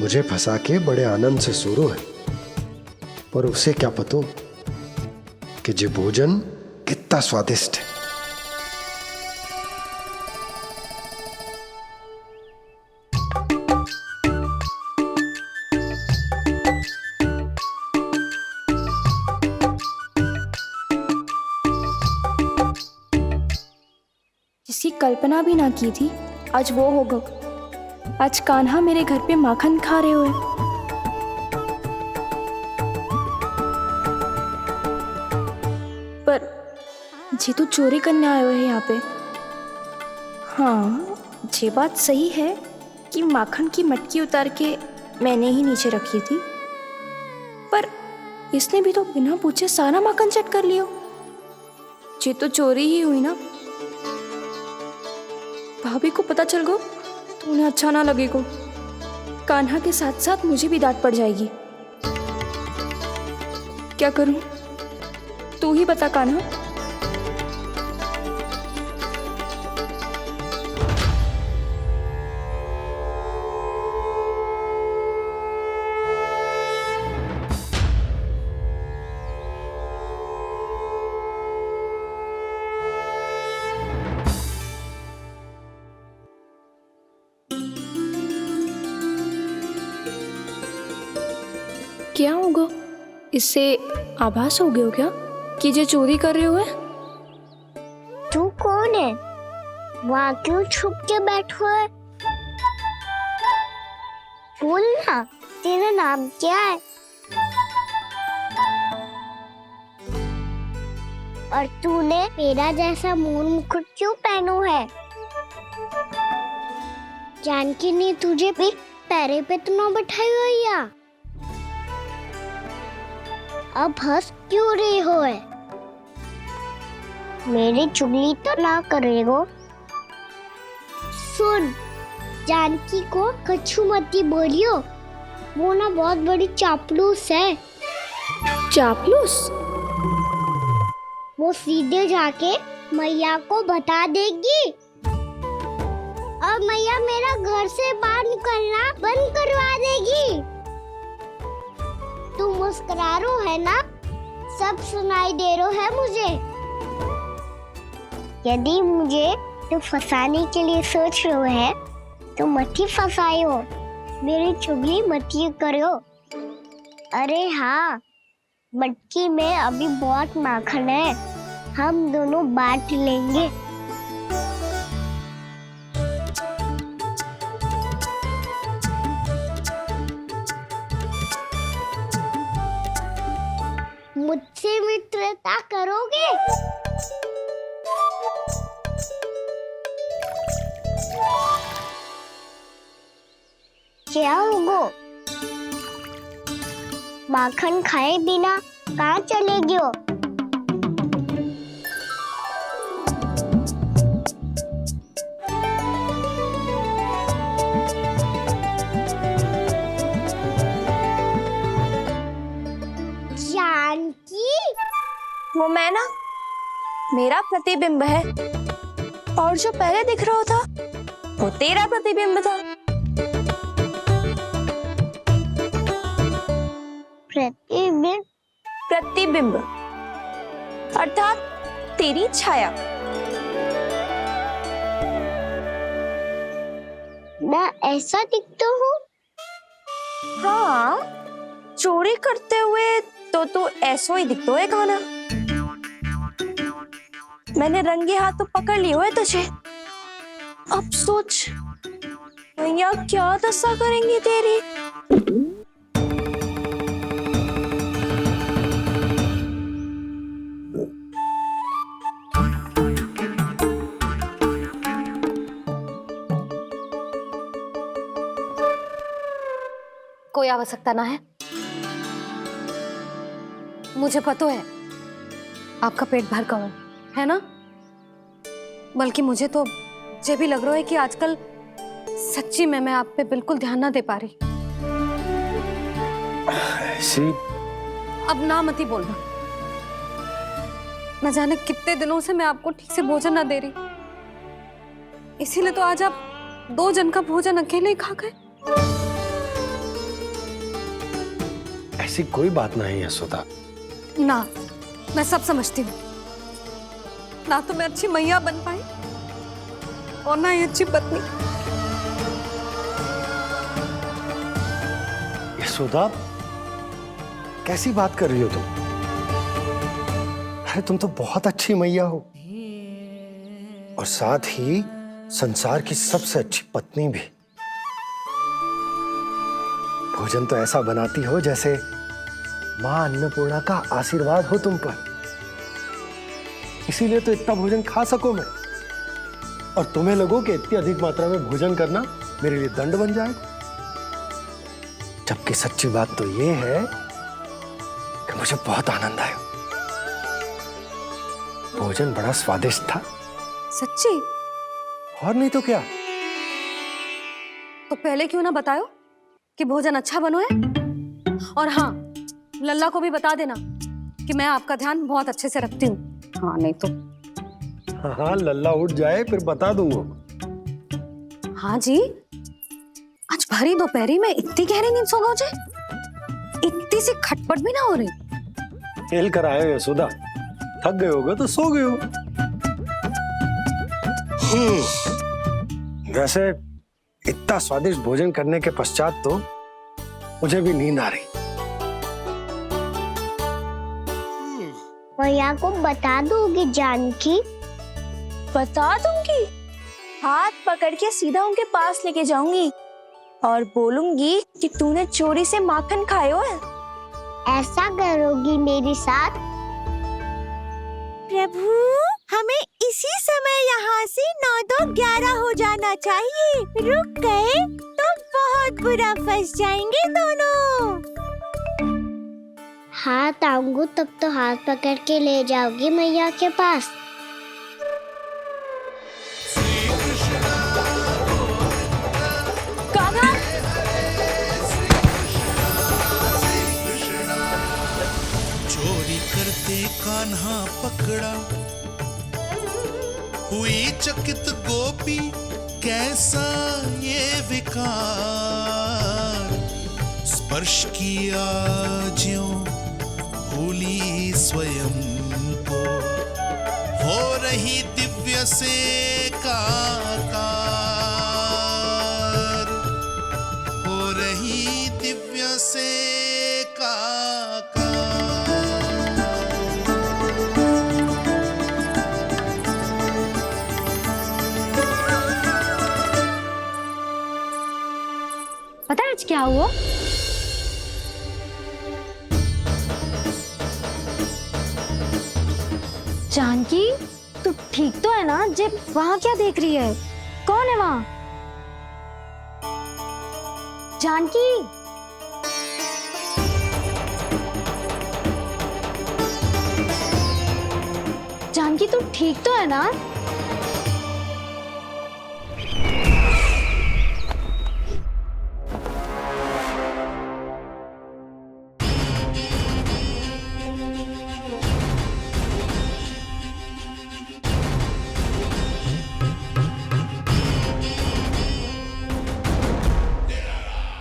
मुझे फंसा के बड़े आनंद से सो रहा है, पर उसे क्या पता कि ये भोजन कितना स्वादिष्ट है। जिसकी कल्पना भी ना की थी, आज वो होगा। आज कान्हा मेरे घर पे माखन खा रहे हुए। पर ये तो चोरी करने आए हुए हैं यहाँ पे। हाँ, ये बात सही है कि माखन की मटकी उतार के मैंने ही नीचे रखी थी, पर इसने भी तो बिना पूछे सारा माखन चट कर लिया। ये तो चोरी ही हुई ना। भाभी को पता चल गो तो उन्हें अच्छा ना लगेगा। कान्हा के साथ साथ मुझे भी डांट पड़ जाएगी। क्या करूं? तू ही बता कान्हा। क्या होगा? इससे आभास हो गया हो क्या कि ये चोरी कर रहे हुए? तू कौन है? वहाँ क्यों छुप के बैठो है? बोल ना, तेरा नाम क्या है? और तूने मेरा जैसा मोर मुकुट क्यों पहनो है? जानकी ने तुझे भी पैरे पे तो ना बैठाई हुई है। अब हंस क्यों रही हो है? मेरी चुगली तो ना करेगो। सुन, जानकी को कछु मती बोलियो, वो ना बहुत बड़ी चापलूस है। चापलूस? वो सीधे जाके मैया को बता देगी और मैया मेरा घर से बाहर निकलना बंद करवा देगी। तू मुस्कुरा रो है ना? सब सुनाई दे रो है मुझे। यदि मुझे तू फंसाने के लिए सोच रो है तो मत ही फंसायो, मेरी चुगली मत ही करो। अरे हाँ, मटकी में अभी बहुत माखन है, हम दोनों बांट लेंगे। मुझसे मित्रता करोगे? क्या होगो? माखन खाए बिना कहाँ चलेगी हो? जानकी? वो मैं ना, मेरा प्रतिबिंब है, और जो पहले दिख रहा था वो तेरा प्रतिबिंब था। प्रतिबिंब? प्रतिबिंब अर्थात तेरी छाया। मैं ऐसा दिखता हूँ? हाँ, चोरी करते हुए तो तू ऐसा ही दिखता है खाना। मैंने रंगे हाथ तो पकड़ लियो है तुझे। अब सोच भैया क्या दशा करेंगी तेरी। कोई आवश्यकता ना है, मुझे पता है आपका पेट भर गया है ना। बल्कि मुझे तो ये भी लग रहा है कि आजकल सच्ची में मैं आप पे बिल्कुल ध्यान ना दे पा रही। ऐसी अब ना मत ही बोलना। न जाने कितने दिनों से मैं आपको ठीक से भोजन ना दे रही, इसीलिए तो आज आप 2 जन का भोजन अकेले ही खा गए। ऐसी कोई बात नहीं यशोदा। ना, मैं सब समझती हूँ। ना तो मैं अच्छी मैया बन पाई और ना ही अच्छी पत्नी। यशोदा, कैसी बात कर रही हो तुम? अरे तुम तो बहुत अच्छी मैया हो, और साथ ही संसार की सबसे अच्छी पत्नी भी। भोजन तो ऐसा बनाती हो जैसे मां अन्नपूर्णा का आशीर्वाद हो तुम पर। इसीलिए तो इतना भोजन खा सको मैं, और तुम्हें लगो कि इतनी अधिक मात्रा में भोजन करना मेरे लिए दंड बन जाएगा। जबकि सच्ची बात तो ये है कि मुझे बहुत आनंद आया। भोजन बड़ा स्वादिष्ट था। सच्ची? और नहीं तो क्या। तो पहले क्यों ना बतायो कि भोजन अच्छा बनो है। और हाँ, लल्ला को भी बता देना कि मैं आपका ध्यान बहुत अच्छे से रखती हूँ। हाँ नहीं तो। हाँ, लल्ला उठ जाए फिर बता दूंगा। हाँ जी, आज भरी दोपहरी में इतनी गहरी नींद सो गए मुझे, इतनी सी खटपट भी ना हो रही। खेल कर आए हो यशोदा, थक गए होगे तो सो गए हो। वैसे इतना स्वादिष्ट भोजन करने के पश्चात तो मुझे भी नींद आ रही। मैया को बता दोगी जानकी? बता दूंगी। हाथ पकड़ के सीधा उनके पास लेके जाऊंगी और बोलूंगी कि तूने चोरी से माखन खायो है। ऐसा करोगी मेरे साथ? प्रभु, हमें इसी समय यहाँ से 9-2-11 हो जाना चाहिए। रुक गए तो बहुत बुरा फंस जाएंगे दोनों। हाथ आऊंगी तब तो हाथ पकड़ के ले जाओगी मैया के पास। चोरी करते कान्हा पकड़ा, हुई चकित गोपी कैसा ये विकार। स्पर्श किया ज्यों भूली स्वयं को, हो रही दिव्य से काकार, हो रही दिव्य से काकार। क्या हुआ? जानकी, तू ठीक तो है ना? जब वहां क्या देख रही है? कौन है वहां? जानकी, जानकी तू ठीक तो है ना?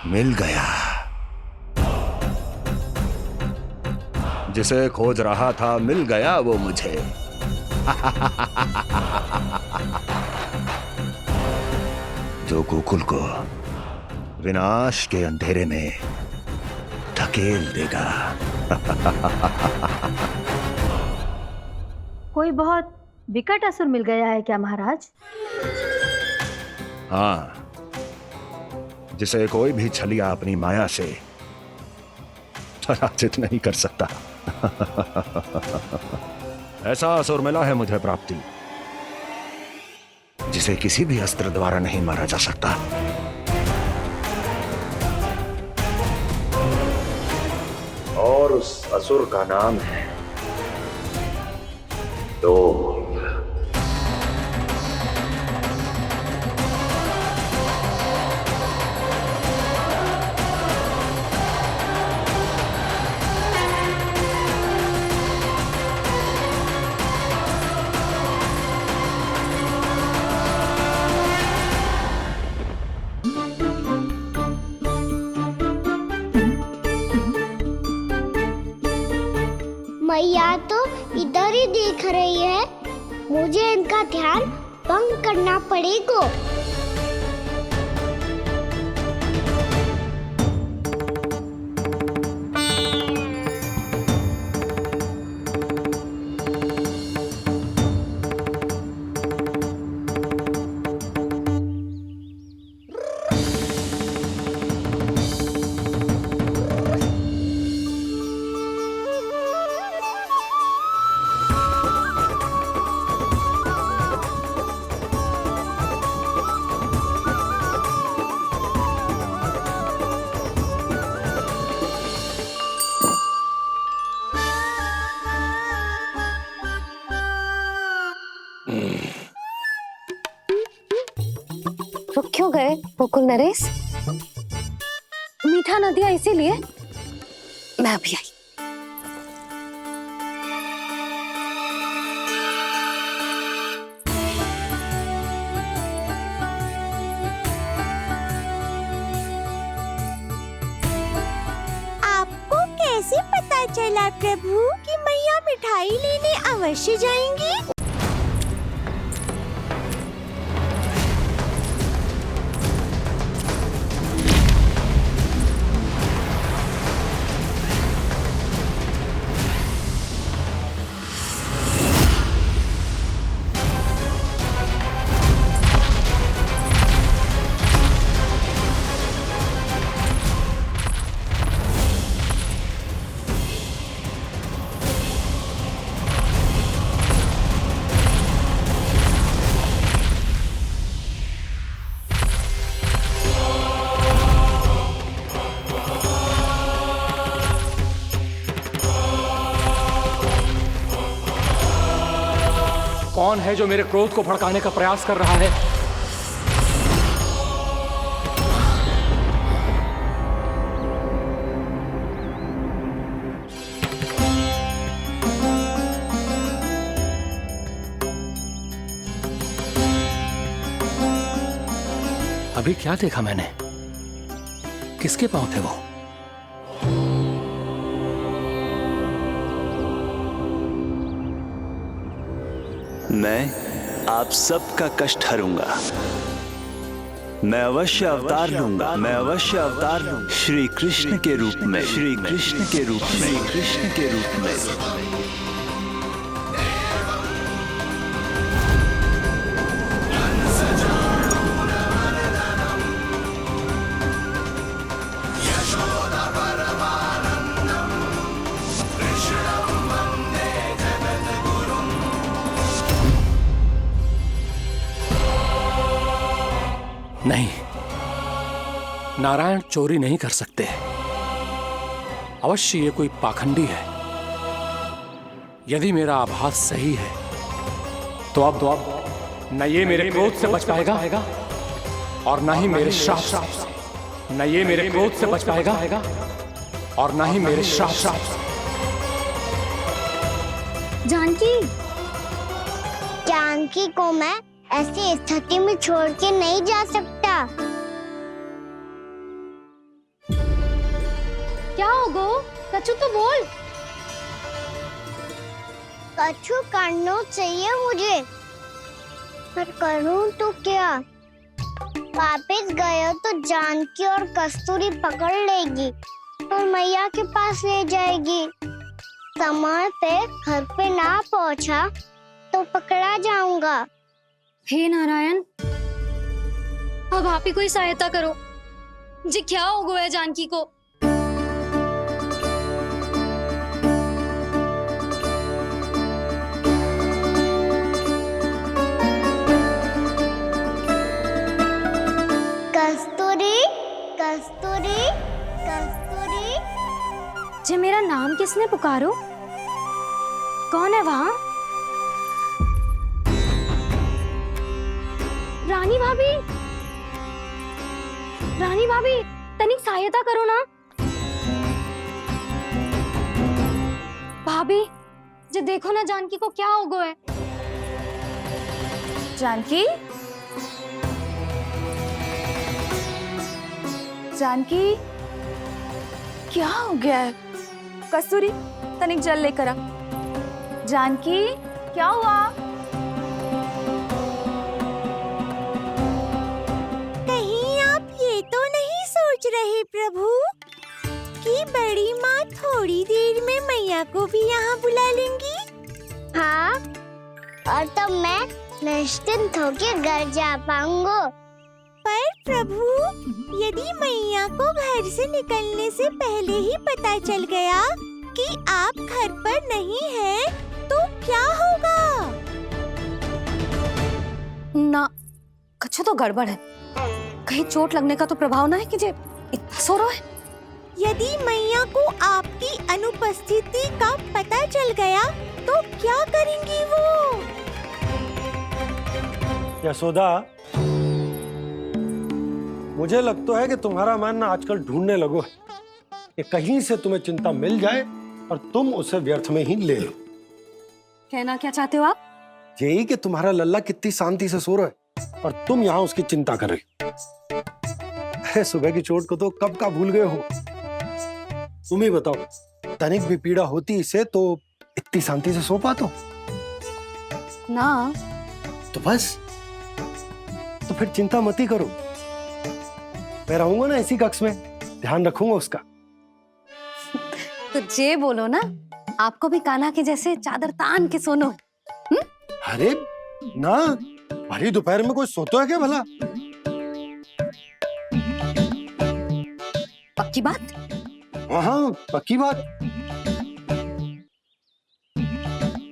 मिल गया। जिसे खोज रहा था मिल गया वो मुझे। जो गोकुल को विनाश के अंधेरे में धकेल देगा। कोई बहुत विकट असुर मिल गया है क्या महाराज? हाँ, जिसे कोई भी छलिया अपनी माया से पराजित नहीं कर सकता। ऐसा असुर मिला है मुझे प्राप्ति, जिसे किसी भी अस्त्र द्वारा नहीं मारा जा सकता। और उस असुर का नाम है डोल। मैया तो इधर ही देख रही है, मुझे इनका ध्यान भंग करना पड़ेगा। रुक क्यों गए गोकुल नरेश? मीठा न दिया इसीलिए? मैं अभी आई। आपको कैसे पता चला प्रभु कि मैया मिठाई लेने अवश्य जाएंगी? कौन है जो मेरे क्रोध को भड़काने का प्रयास कर रहा है? अभी क्या देखा मैंने? किसके पांव थे वो? मैं आप सबका कष्ट हरूंगा। मैं अवश्य अवतार लूंगा। मैं अवश्य अवतार लूंगा। श्री कृष्ण के रूप में। श्री कृष्ण के रूप में। श्री कृष्ण के रूप में। नहीं, नारायण चोरी नहीं कर सकते। अवश्य ये कोई पाखंडी है। यदि मेरा आभास सही है तो अब न ये मेरे क्रोध से बच पाएगा और न ही मेरे श्राप से। न ये मेरे क्रोध से बच पाएगा और न ही मेरे श्राप से। जानकी, जानकी को मैं ऐसी स्थिति में छोड़ के नहीं जा सकता। क्या हो गो? कछु तो बोल। कछु करना चाहिए मुझे, पर करूं तो क्या? वापस गए तो जानकी और कस्तूरी पकड़ लेगी और मैया के पास ले जाएगी। समय पे घर पे ना पहुंचा तो पकड़ा जाऊंगा। हे नारायण, अब आप ही कोई सहायता करो जी। क्या हो गया है जानकी को? कस्तूरी, कस्तूरी, कस्तूरी। जी मेरा नाम किसने पुकारो? कौन है वहाँ? रानी भाभी, रानी भाभी, तनिक सहायता करो ना। भाभी जी देखो ना जानकी को क्या हो गया है। जानकी, जानकी, क्या हो गया है? कस्तूरी, तनिक जल लेकर आ। जानकी, क्या हुआ? कहीं आप ये तो नहीं सोच रहे प्रभु कि बड़ी माँ थोड़ी देर में मैया को भी यहाँ बुला लेंगी? हाँ, और तब मैं निश्चिंत होकर घर जा पाऊंगा। पर प्रभु, यदि मैया को घर से निकलने से पहले ही पता चल गया कि आप घर पर नहीं हैं, तो क्या होगा? ना, कछु तो गड़बड़ है। कहीं चोट लगने का तो प्रभाव ना है कि जे इतना सो रहा है। यदि मैया को आपकी अनुपस्थिति का पता चल गया तो क्या करेंगी वो? यशोदा, मुझे लगता है कि तुम्हारा मन आजकल ढूंढने लगो है कि कहीं से तुम्हें चिंता मिल जाए और तुम उसे व्यर्थ में ही ले लो। कहना क्या चाहते हो आप? यही कि तुम्हारा लल्ला कितनी शांति से सो रहा है और तुम यहाँ उसकी चिंता कर रहे हो। अरे सुबह की चोट को तो कब का भूल गए हो। तुम ही बताओ, तनिक भी पीड़ा होती इसे तो इतनी शांति से सो पाते हो? ना। तो बस, तो फिर चिंता मत ही करो। मैं रहूंगा ना इसी कक्ष में, ध्यान रखूंगा उसका। तो जे बोलो ना, आपको भी कान्हा के जैसे चादर तान के सोनो। अरे ना, भरी दोपहर में कोई सोता है क्या भला? पक्की बात? हाँ, पक्की बात।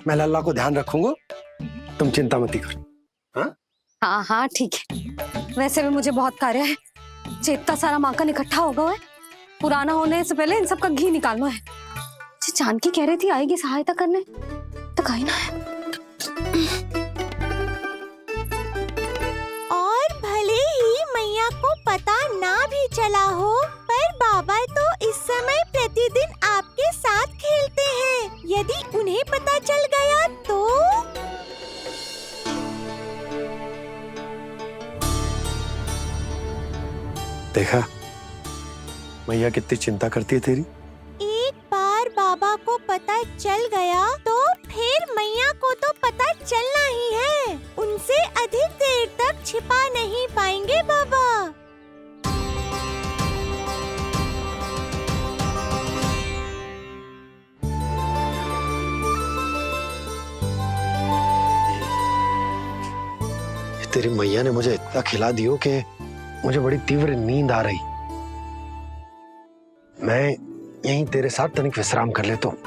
मैं लल्ला को ध्यान रखूंगा, तुम चिंता मत करो। हाँ हाँ हाँ ठीक है। वैसे भी मुझे बहुत कार्य है। इतना सारा माखन इकट्ठा होगा है, पुराना होने से पहले इन सब का घी निकालना है। जानकी कह रही थी आएगी सहायता करने, तो कहीं ना है। और भले ही मैया को पता ना भी चला हो, पर बाबा तो इस समय प्रतिदिन आपके साथ खेलते हैं। यदि उन्हें पता चल गया तो? देखा मैया कितनी चिंता करती है तेरी। एक बार बाबा को पता चल गया तो फिर मैया को तो पता चलना ही है। उनसे अधिक देर तक छिपा नहीं पाएंगे बाबा। तेरी मैया ने मुझे इतना खिला दियो कि मुझे बड़ी तीव्र नींद आ रही। मैं यहीं तेरे साथ तनिक विश्राम कर लेता हूँ।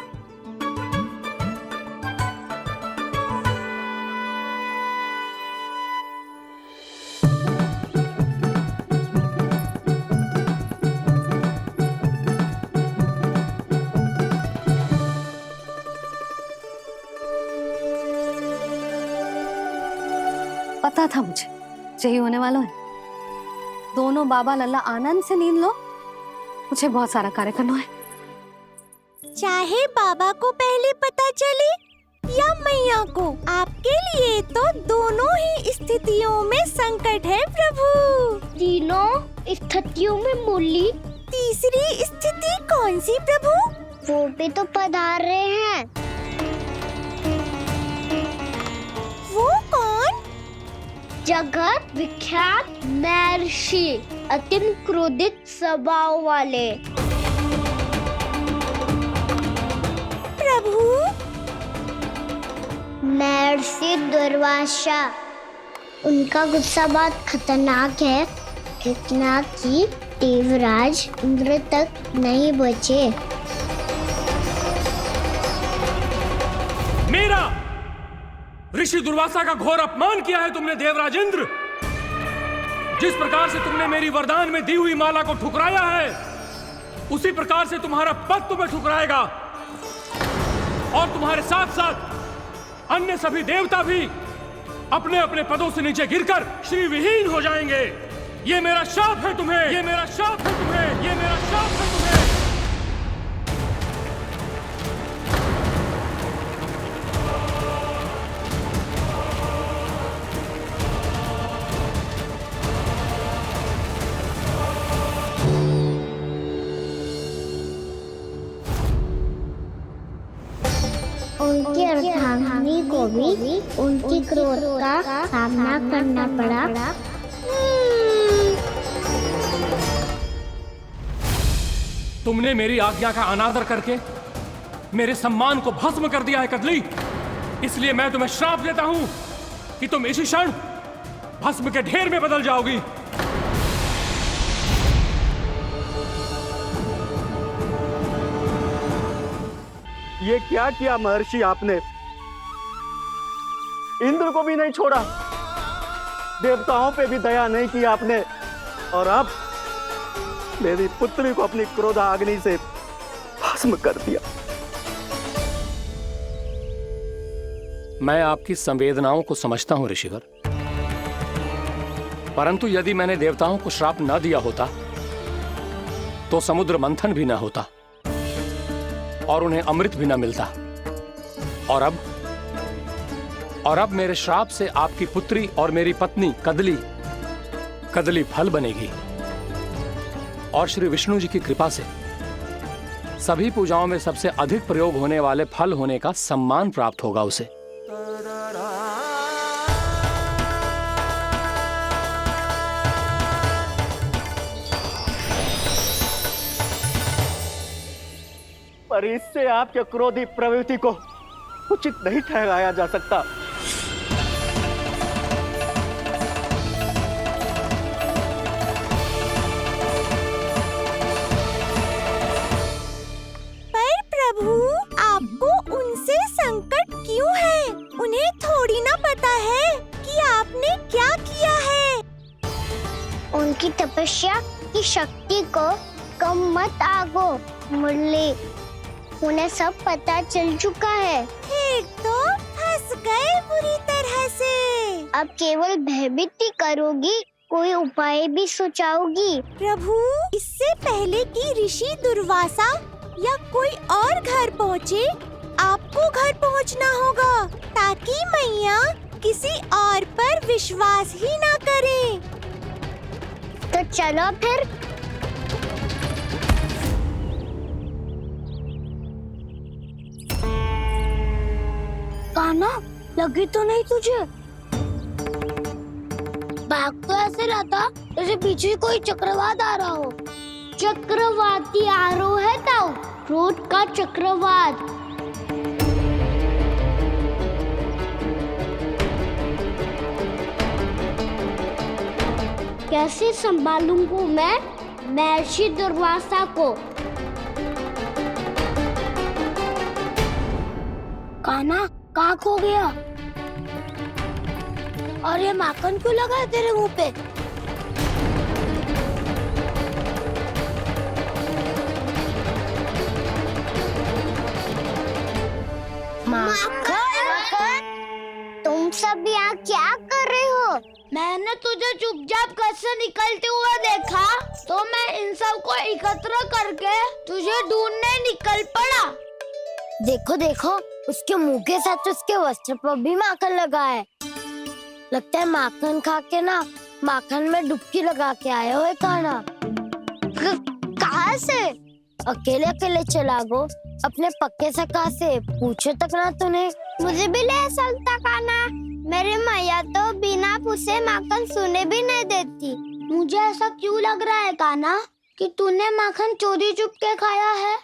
पता था मुझे यही होने वाला है। दोनों बाबा लल्ला आनंद से नींद लो, मुझे बहुत सारा कार्य करना है। चाहे बाबा को पहले पता चले या मैया को, आपके लिए तो दोनों ही स्थितियों में संकट है प्रभु। तीनों स्थितियों में मुरली, तीसरी स्थिति कौन सी प्रभु? वो भी तो पधार रहे हैं। वो कौन? जगत विख्यात महर्षि, अत्यंत क्रोधित स्वभाव वाले। प्रभु महर्षि दुर्वासा। उनका गुस्सा बहुत खतरनाक है, इतना कि देवराज इंद्र तक नहीं बचे। मेरा ऋषि दुर्वासा का घोर अपमान किया है तुमने देवराज इंद्र। जिस प्रकार से तुमने मेरी वरदान में दी हुई माला को ठुकराया है, उसी प्रकार से तुम्हारा पद तुम्हें ठुकराएगा, और तुम्हारे साथ साथ अन्य सभी देवता भी अपने अपने पदों से नीचे गिरकर श्री विहीन हो जाएंगे। ये मेरा शाप है तुम्हें, ये मेरा शाप है तुम्हें, ये मेरा शाप है तुम्हें। उनकी अर्धांगिनी को भी उनकी क्रोध का सामना करना पड़ा। तुमने मेरी आज्ञा का अनादर करके मेरे सम्मान को भस्म कर दिया है कदली। इसलिए मैं तुम्हें श्राप देता हूं कि तुम इसी क्षण भस्म के ढेर में बदल जाओगी। ये क्या किया महर्षि आपने? इंद्र को भी नहीं छोड़ा, देवताओं पे भी दया नहीं की आपने, और अब मेरी पुत्री को अपनी क्रोधाग्नि से भस्म कर दिया। मैं आपकी संवेदनाओं को समझता हूं ऋषिवर, परंतु यदि मैंने देवताओं को श्राप न दिया होता तो समुद्र मंथन भी न होता और उन्हें अमृत भी न मिलता। और अब मेरे श्राप से आपकी पुत्री और मेरी पत्नी कदली फल बनेगी, और श्री विष्णु जी की कृपा से सभी पूजाओं में सबसे अधिक प्रयोग होने वाले फल होने का सम्मान प्राप्त होगा उसे। पर इससे आपके क्रोधी प्रवृत्ति को उचित नहीं ठहराया जा सकता। पर प्रभु, आपको उनसे संकट क्यों है? उन्हें थोड़ी ना पता है कि आपने क्या किया है। उनकी तपस्या की शक्ति को कम मत आगो मुरली, उन्हें सब पता चल चुका है। फिर तो फंस गए बुरी तरह से। अब केवल भयभीत ही करोगी, कोई उपाय भी सोचाओगी? प्रभु, इससे पहले कि ऋषि दुर्वासा या कोई और घर पहुँचे, आपको घर पहुँचना होगा, ताकि मैया किसी और पर विश्वास ही ना करे। तो चलो फिर। कान्हा, लगी तो नहीं तुझे? भाग तो ऐसे रहा था जैसे पीछे कोई चक्रवात आ रहा हो। चक्रवाती आरोह है ताऊ, क्रोध का चक्रवात। कैसे संभालूंगा मैं महर्षि दुर्वासा को? कान्हा, कहाँ खो गया? और ये माखन क्यों लगा है तेरे मुंह पे? माखन? तुम सब यहाँ क्या कर रहे हो? मैंने तुझे चुपचाप घर से निकलते हुए देखा तो मैं इन सब को एकत्र करके तुझे ढूंढने निकल पड़ा। देखो देखो, उसके मुंह के साथ उसके वस्त्र पर भी माखन लगा है। लगता है माखन खा के ना माखन में डुबकी लगा के आए हो कान्हा। कहाँ से? अकेले अकेले चला गो अपने पक्के सखा से, पूछो तक ना तूने। मुझे भी ले चलता कान्हा, मेरी मैया तो बिना पूछे माखन सुने भी नहीं देती। मुझे ऐसा क्यों लग रहा है कान्हा कि तूने माखन चोरी चुप के खाया है,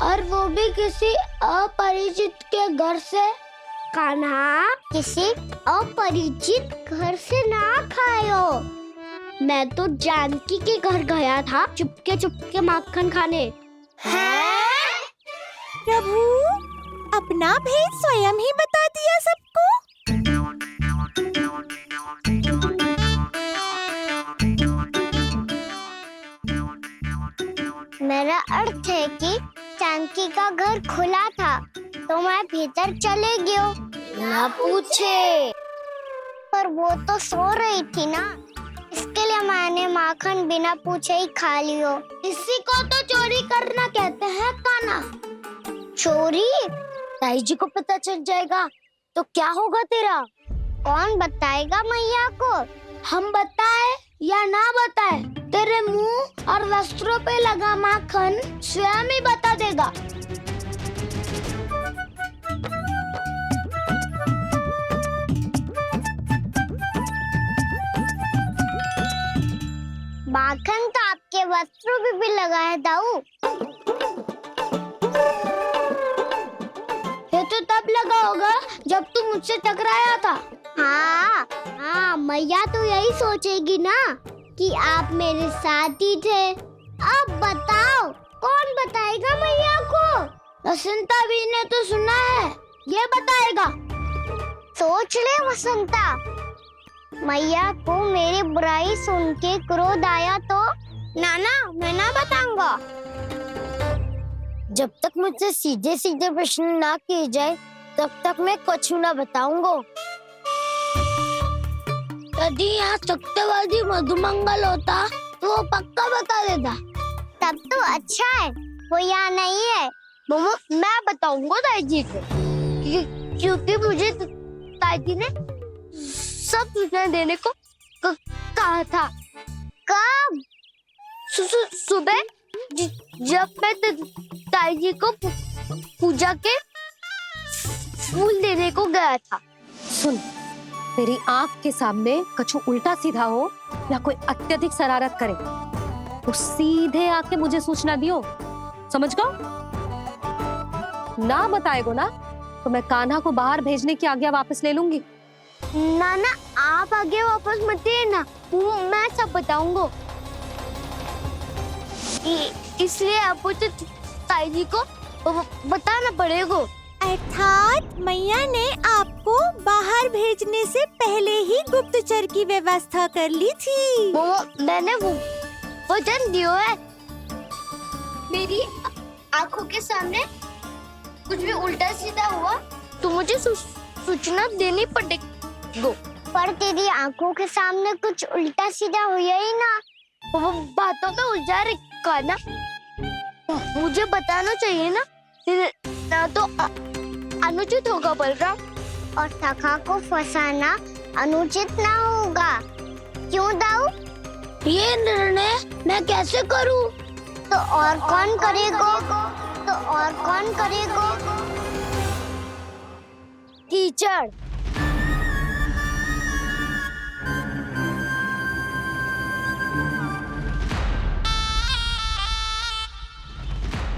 और वो भी किसी अपरिचित के घर से। कान्हा, किसी अपरिचित घर से ना खायो। मैं तो जानकी के घर गया था चुपके माखन खाने। हैं? प्रभु, अपना भेद स्वयं ही बता दिया सबको। मेरा अर्थ है कि जानकी का घर खुला था तो मैं भीतर चले गयो। ना पूछे। पर वो तो सो रही थी ना, इसके लिए मैंने माखन बिना पूछे ही खा लियो। इसी को तो चोरी करना कहते हैं कान्हा। चोरी? ताई जी को पता चल जाएगा तो क्या होगा तेरा? कौन बताएगा मैया को? हम बताए या ना बताए, तेरे मुंह और वस्त्रों पे लगा माखन स्वयं ही बता देगा। माखन तो आपके वस्त्रों पे भी लगा है दाऊ। ये तो तब लगा होगा जब तू मुझसे टकराया था। हाँ, मैया तो यही सोचेगी ना कि आप मेरे साथ ही थे। अब बताओ, कौन बताएगा मैया को? वसंता भी ने तो सुना है, ये बताएगा। सोच ले वसंता, मैया को मेरी बुराई सुन के क्रोध आया तो नाना मैं ना बताऊंगा। जब तक मुझसे सीधे सीधे प्रश्न ना किए जाए तब तक मैं कुछ ना बताऊंगा। यदि यहाँ सत्यवादी मधुमंगल होता तो वो पक्का बता देता। तब तो अच्छा है वो यहाँ नहीं है। मैं बताऊंगा ताई जी को, क्योंकि मुझे ताई जी ने सब सूचना देने को कहा था। कब? सुबह जब मैं ताई जी को पूजा के फूल देने को गया था। सुन, तेरी आंख के सामने कछु उल्टा सीधा हो या कोई अत्यधिक शरारत करे तो सीधे आके मुझे सूचना दियो, समझ गो? ना बताएगो ना तो मैं कान्हा को बाहर भेजने की आज्ञा वापस ले लूंगी। नाना, आप आगे वापस मत देना, मैं सब बताऊंगा। इसलिए आपको तो ताई जी को बताना पड़ेगा। अर्थात मैया ने आपको बाहर भेजने से पहले ही गुप्तचर की व्यवस्था कर ली थी। मैंने वचन दिया है। मेरी आंखों के सामने कुछ भी उल्टा सीधा हुआ तो मुझे सूचना देनी पड़ेगी। पर तेरी आंखों के सामने कुछ उल्टा सीधा हुआ ही ना, वो बातों पे उलझा रखा ना, मुझे बताना चाहिए ना तो अनुचित होगा बलराम। और सखा को फंसाना अनुचित ना होगा, क्यों दाऊ? ये निर्णय मैं कैसे करूं? तो और कौन करेगा? कीचड़।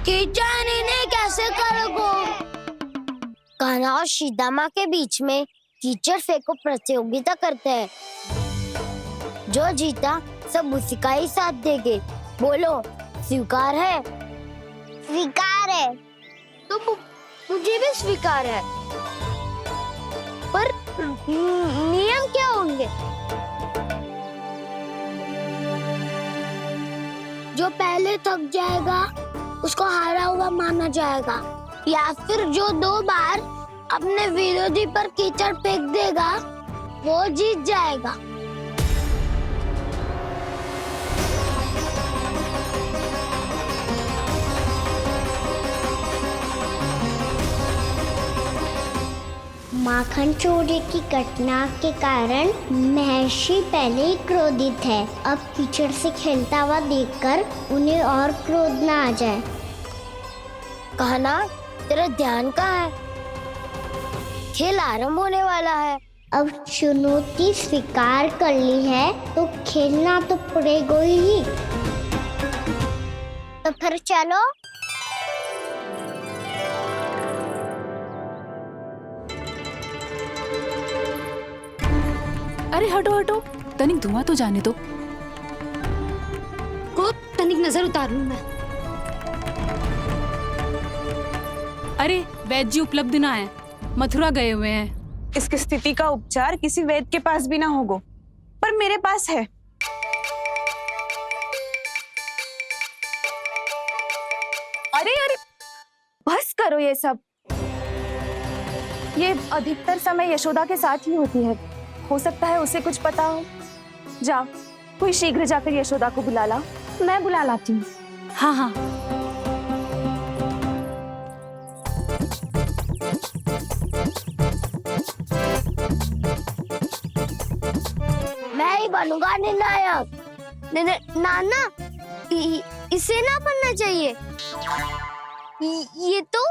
कीचड़ इन्हें कैसे करोगे? कान्हा और सीता माँ के बीच में कीचड़ फेंको प्रतियोगिता करते हैं। जो जीता सब उसी का ही साथ देंगे। बोलो, स्वीकार है? स्वीकार है। तो मुझे भी स्वीकार है, पर नियम क्या होंगे? जो पहले थक जाएगा उसको हारा हुआ माना जाएगा, या फिर जो 2 बार अपने विरोधी पर कीचड़ फेंक देगा वो जीत जाएगा। माखन चोरी की घटना के कारण महर्षि पहले ही क्रोधित है। अब कीचड़ से खेलता हुआ देखकर उन्हें और क्रोध न आ जाए। कहना तेरा ध्यान कहाँ है? खेल आरंभ होने वाला है। अब चुनौती स्वीकार कर ली है तो खेलना तो पड़ेगा ही। तो फिर चलो। अरे हटो हटो, तनिक धुआं तो जाने दो। को तनिक नजर उतार लूं मैं। अरे वैद्य जी उपलब्ध ना है, मथुरा गए हुए हैं। इसकी स्थिति का उपचार किसी वैद्य के पास भी ना होगा, पर मेरे पास है। अरे अरे बस करो ये सब। ये अधिकतर समय यशोदा के साथ ही होती है। हो सकता है उसे कुछ पता हो। जा, कोई शीघ्र जाकर यशोदा को बुला ला। मैं बुला लाती हूँ। हाँ हाँ। मैं ही बनूंगा निर्णायक। नाना, इसे ना बनना चाहिए। ये तो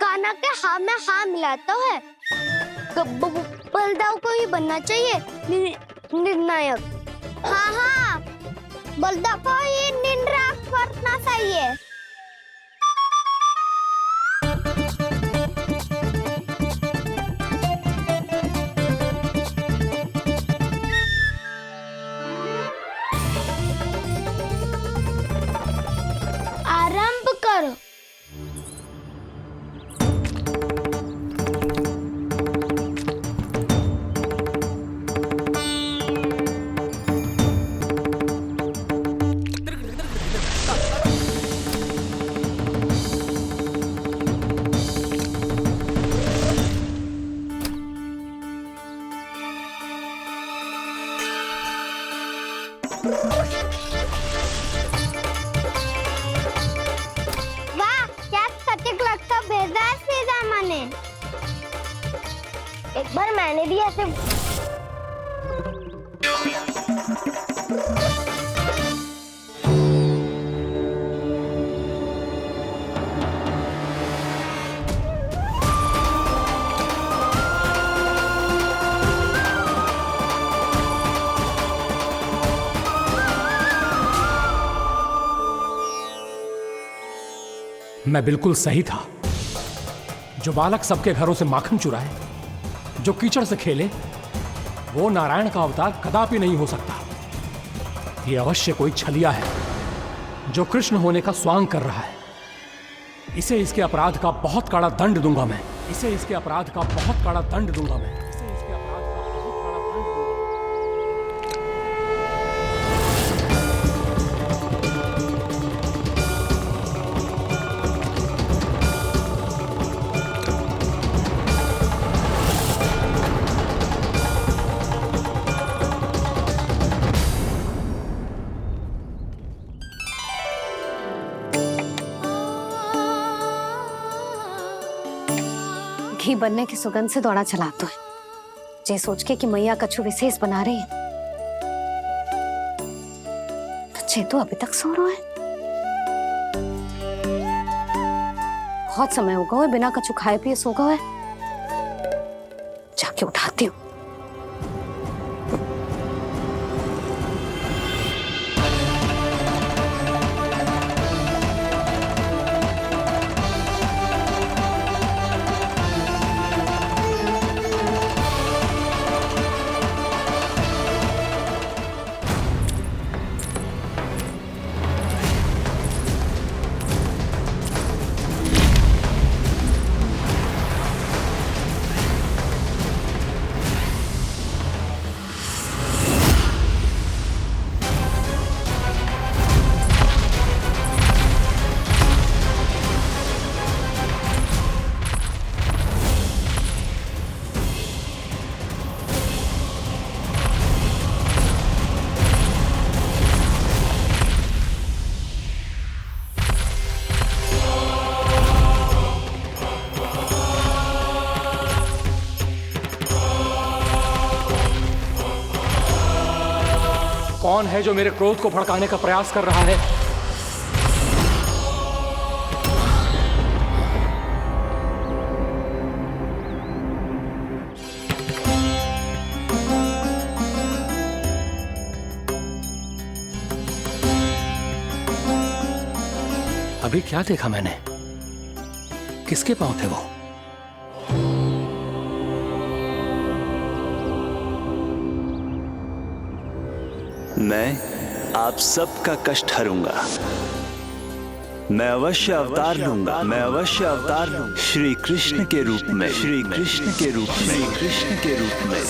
कान्हा के हाँ में हाँ मिलाता है। बलदाव को ही बनना चाहिए निर्णायक। हाँ हाँ, बलदाव को ही निर्णायक बनना चाहिए। आरंभ करो। वाह, क्या सटीक लगता भेजा है सीधा मैंने। एक बार मैंने भी ऐसे मैं बिल्कुल सही था। जो बालक सबके घरों से माखन चुराए, जो कीचड़ से खेले, वो नारायण का अवतार कदापि नहीं हो सकता। ये अवश्य कोई छलिया है जो कृष्ण होने का स्वांग कर रहा है। इसे इसके अपराध का बहुत कड़ा दंड दूंगा मैं। इसे इसके अपराध का बहुत कड़ा दंड दूंगा मैं। इसे इसके अपराध का बहुत कड़ा दंड दूंगा। घी बनने की सुगंध से दौड़ा चला तो है, जे सोच के कि मैया कछु विशेष बना रही है। तो चे तो अभी तक सो रहा है। बहुत समय हो गया है बिना कछु खाए पिए सो गया है। जाके उठाती हूँ। कौन है जो मेरे क्रोध को भड़काने का प्रयास कर रहा है? अभी क्या देखा मैंने? किसके पांव थे वो? मैं आप सबका कष्ट हरूंगा। मैं अवश्य अवतार लूंगा। मैं अवश्य अवतार लूंगा श्री कृष्ण के रूप में। श्री कृष्ण के रूप में। श्री कृष्ण के रूप में।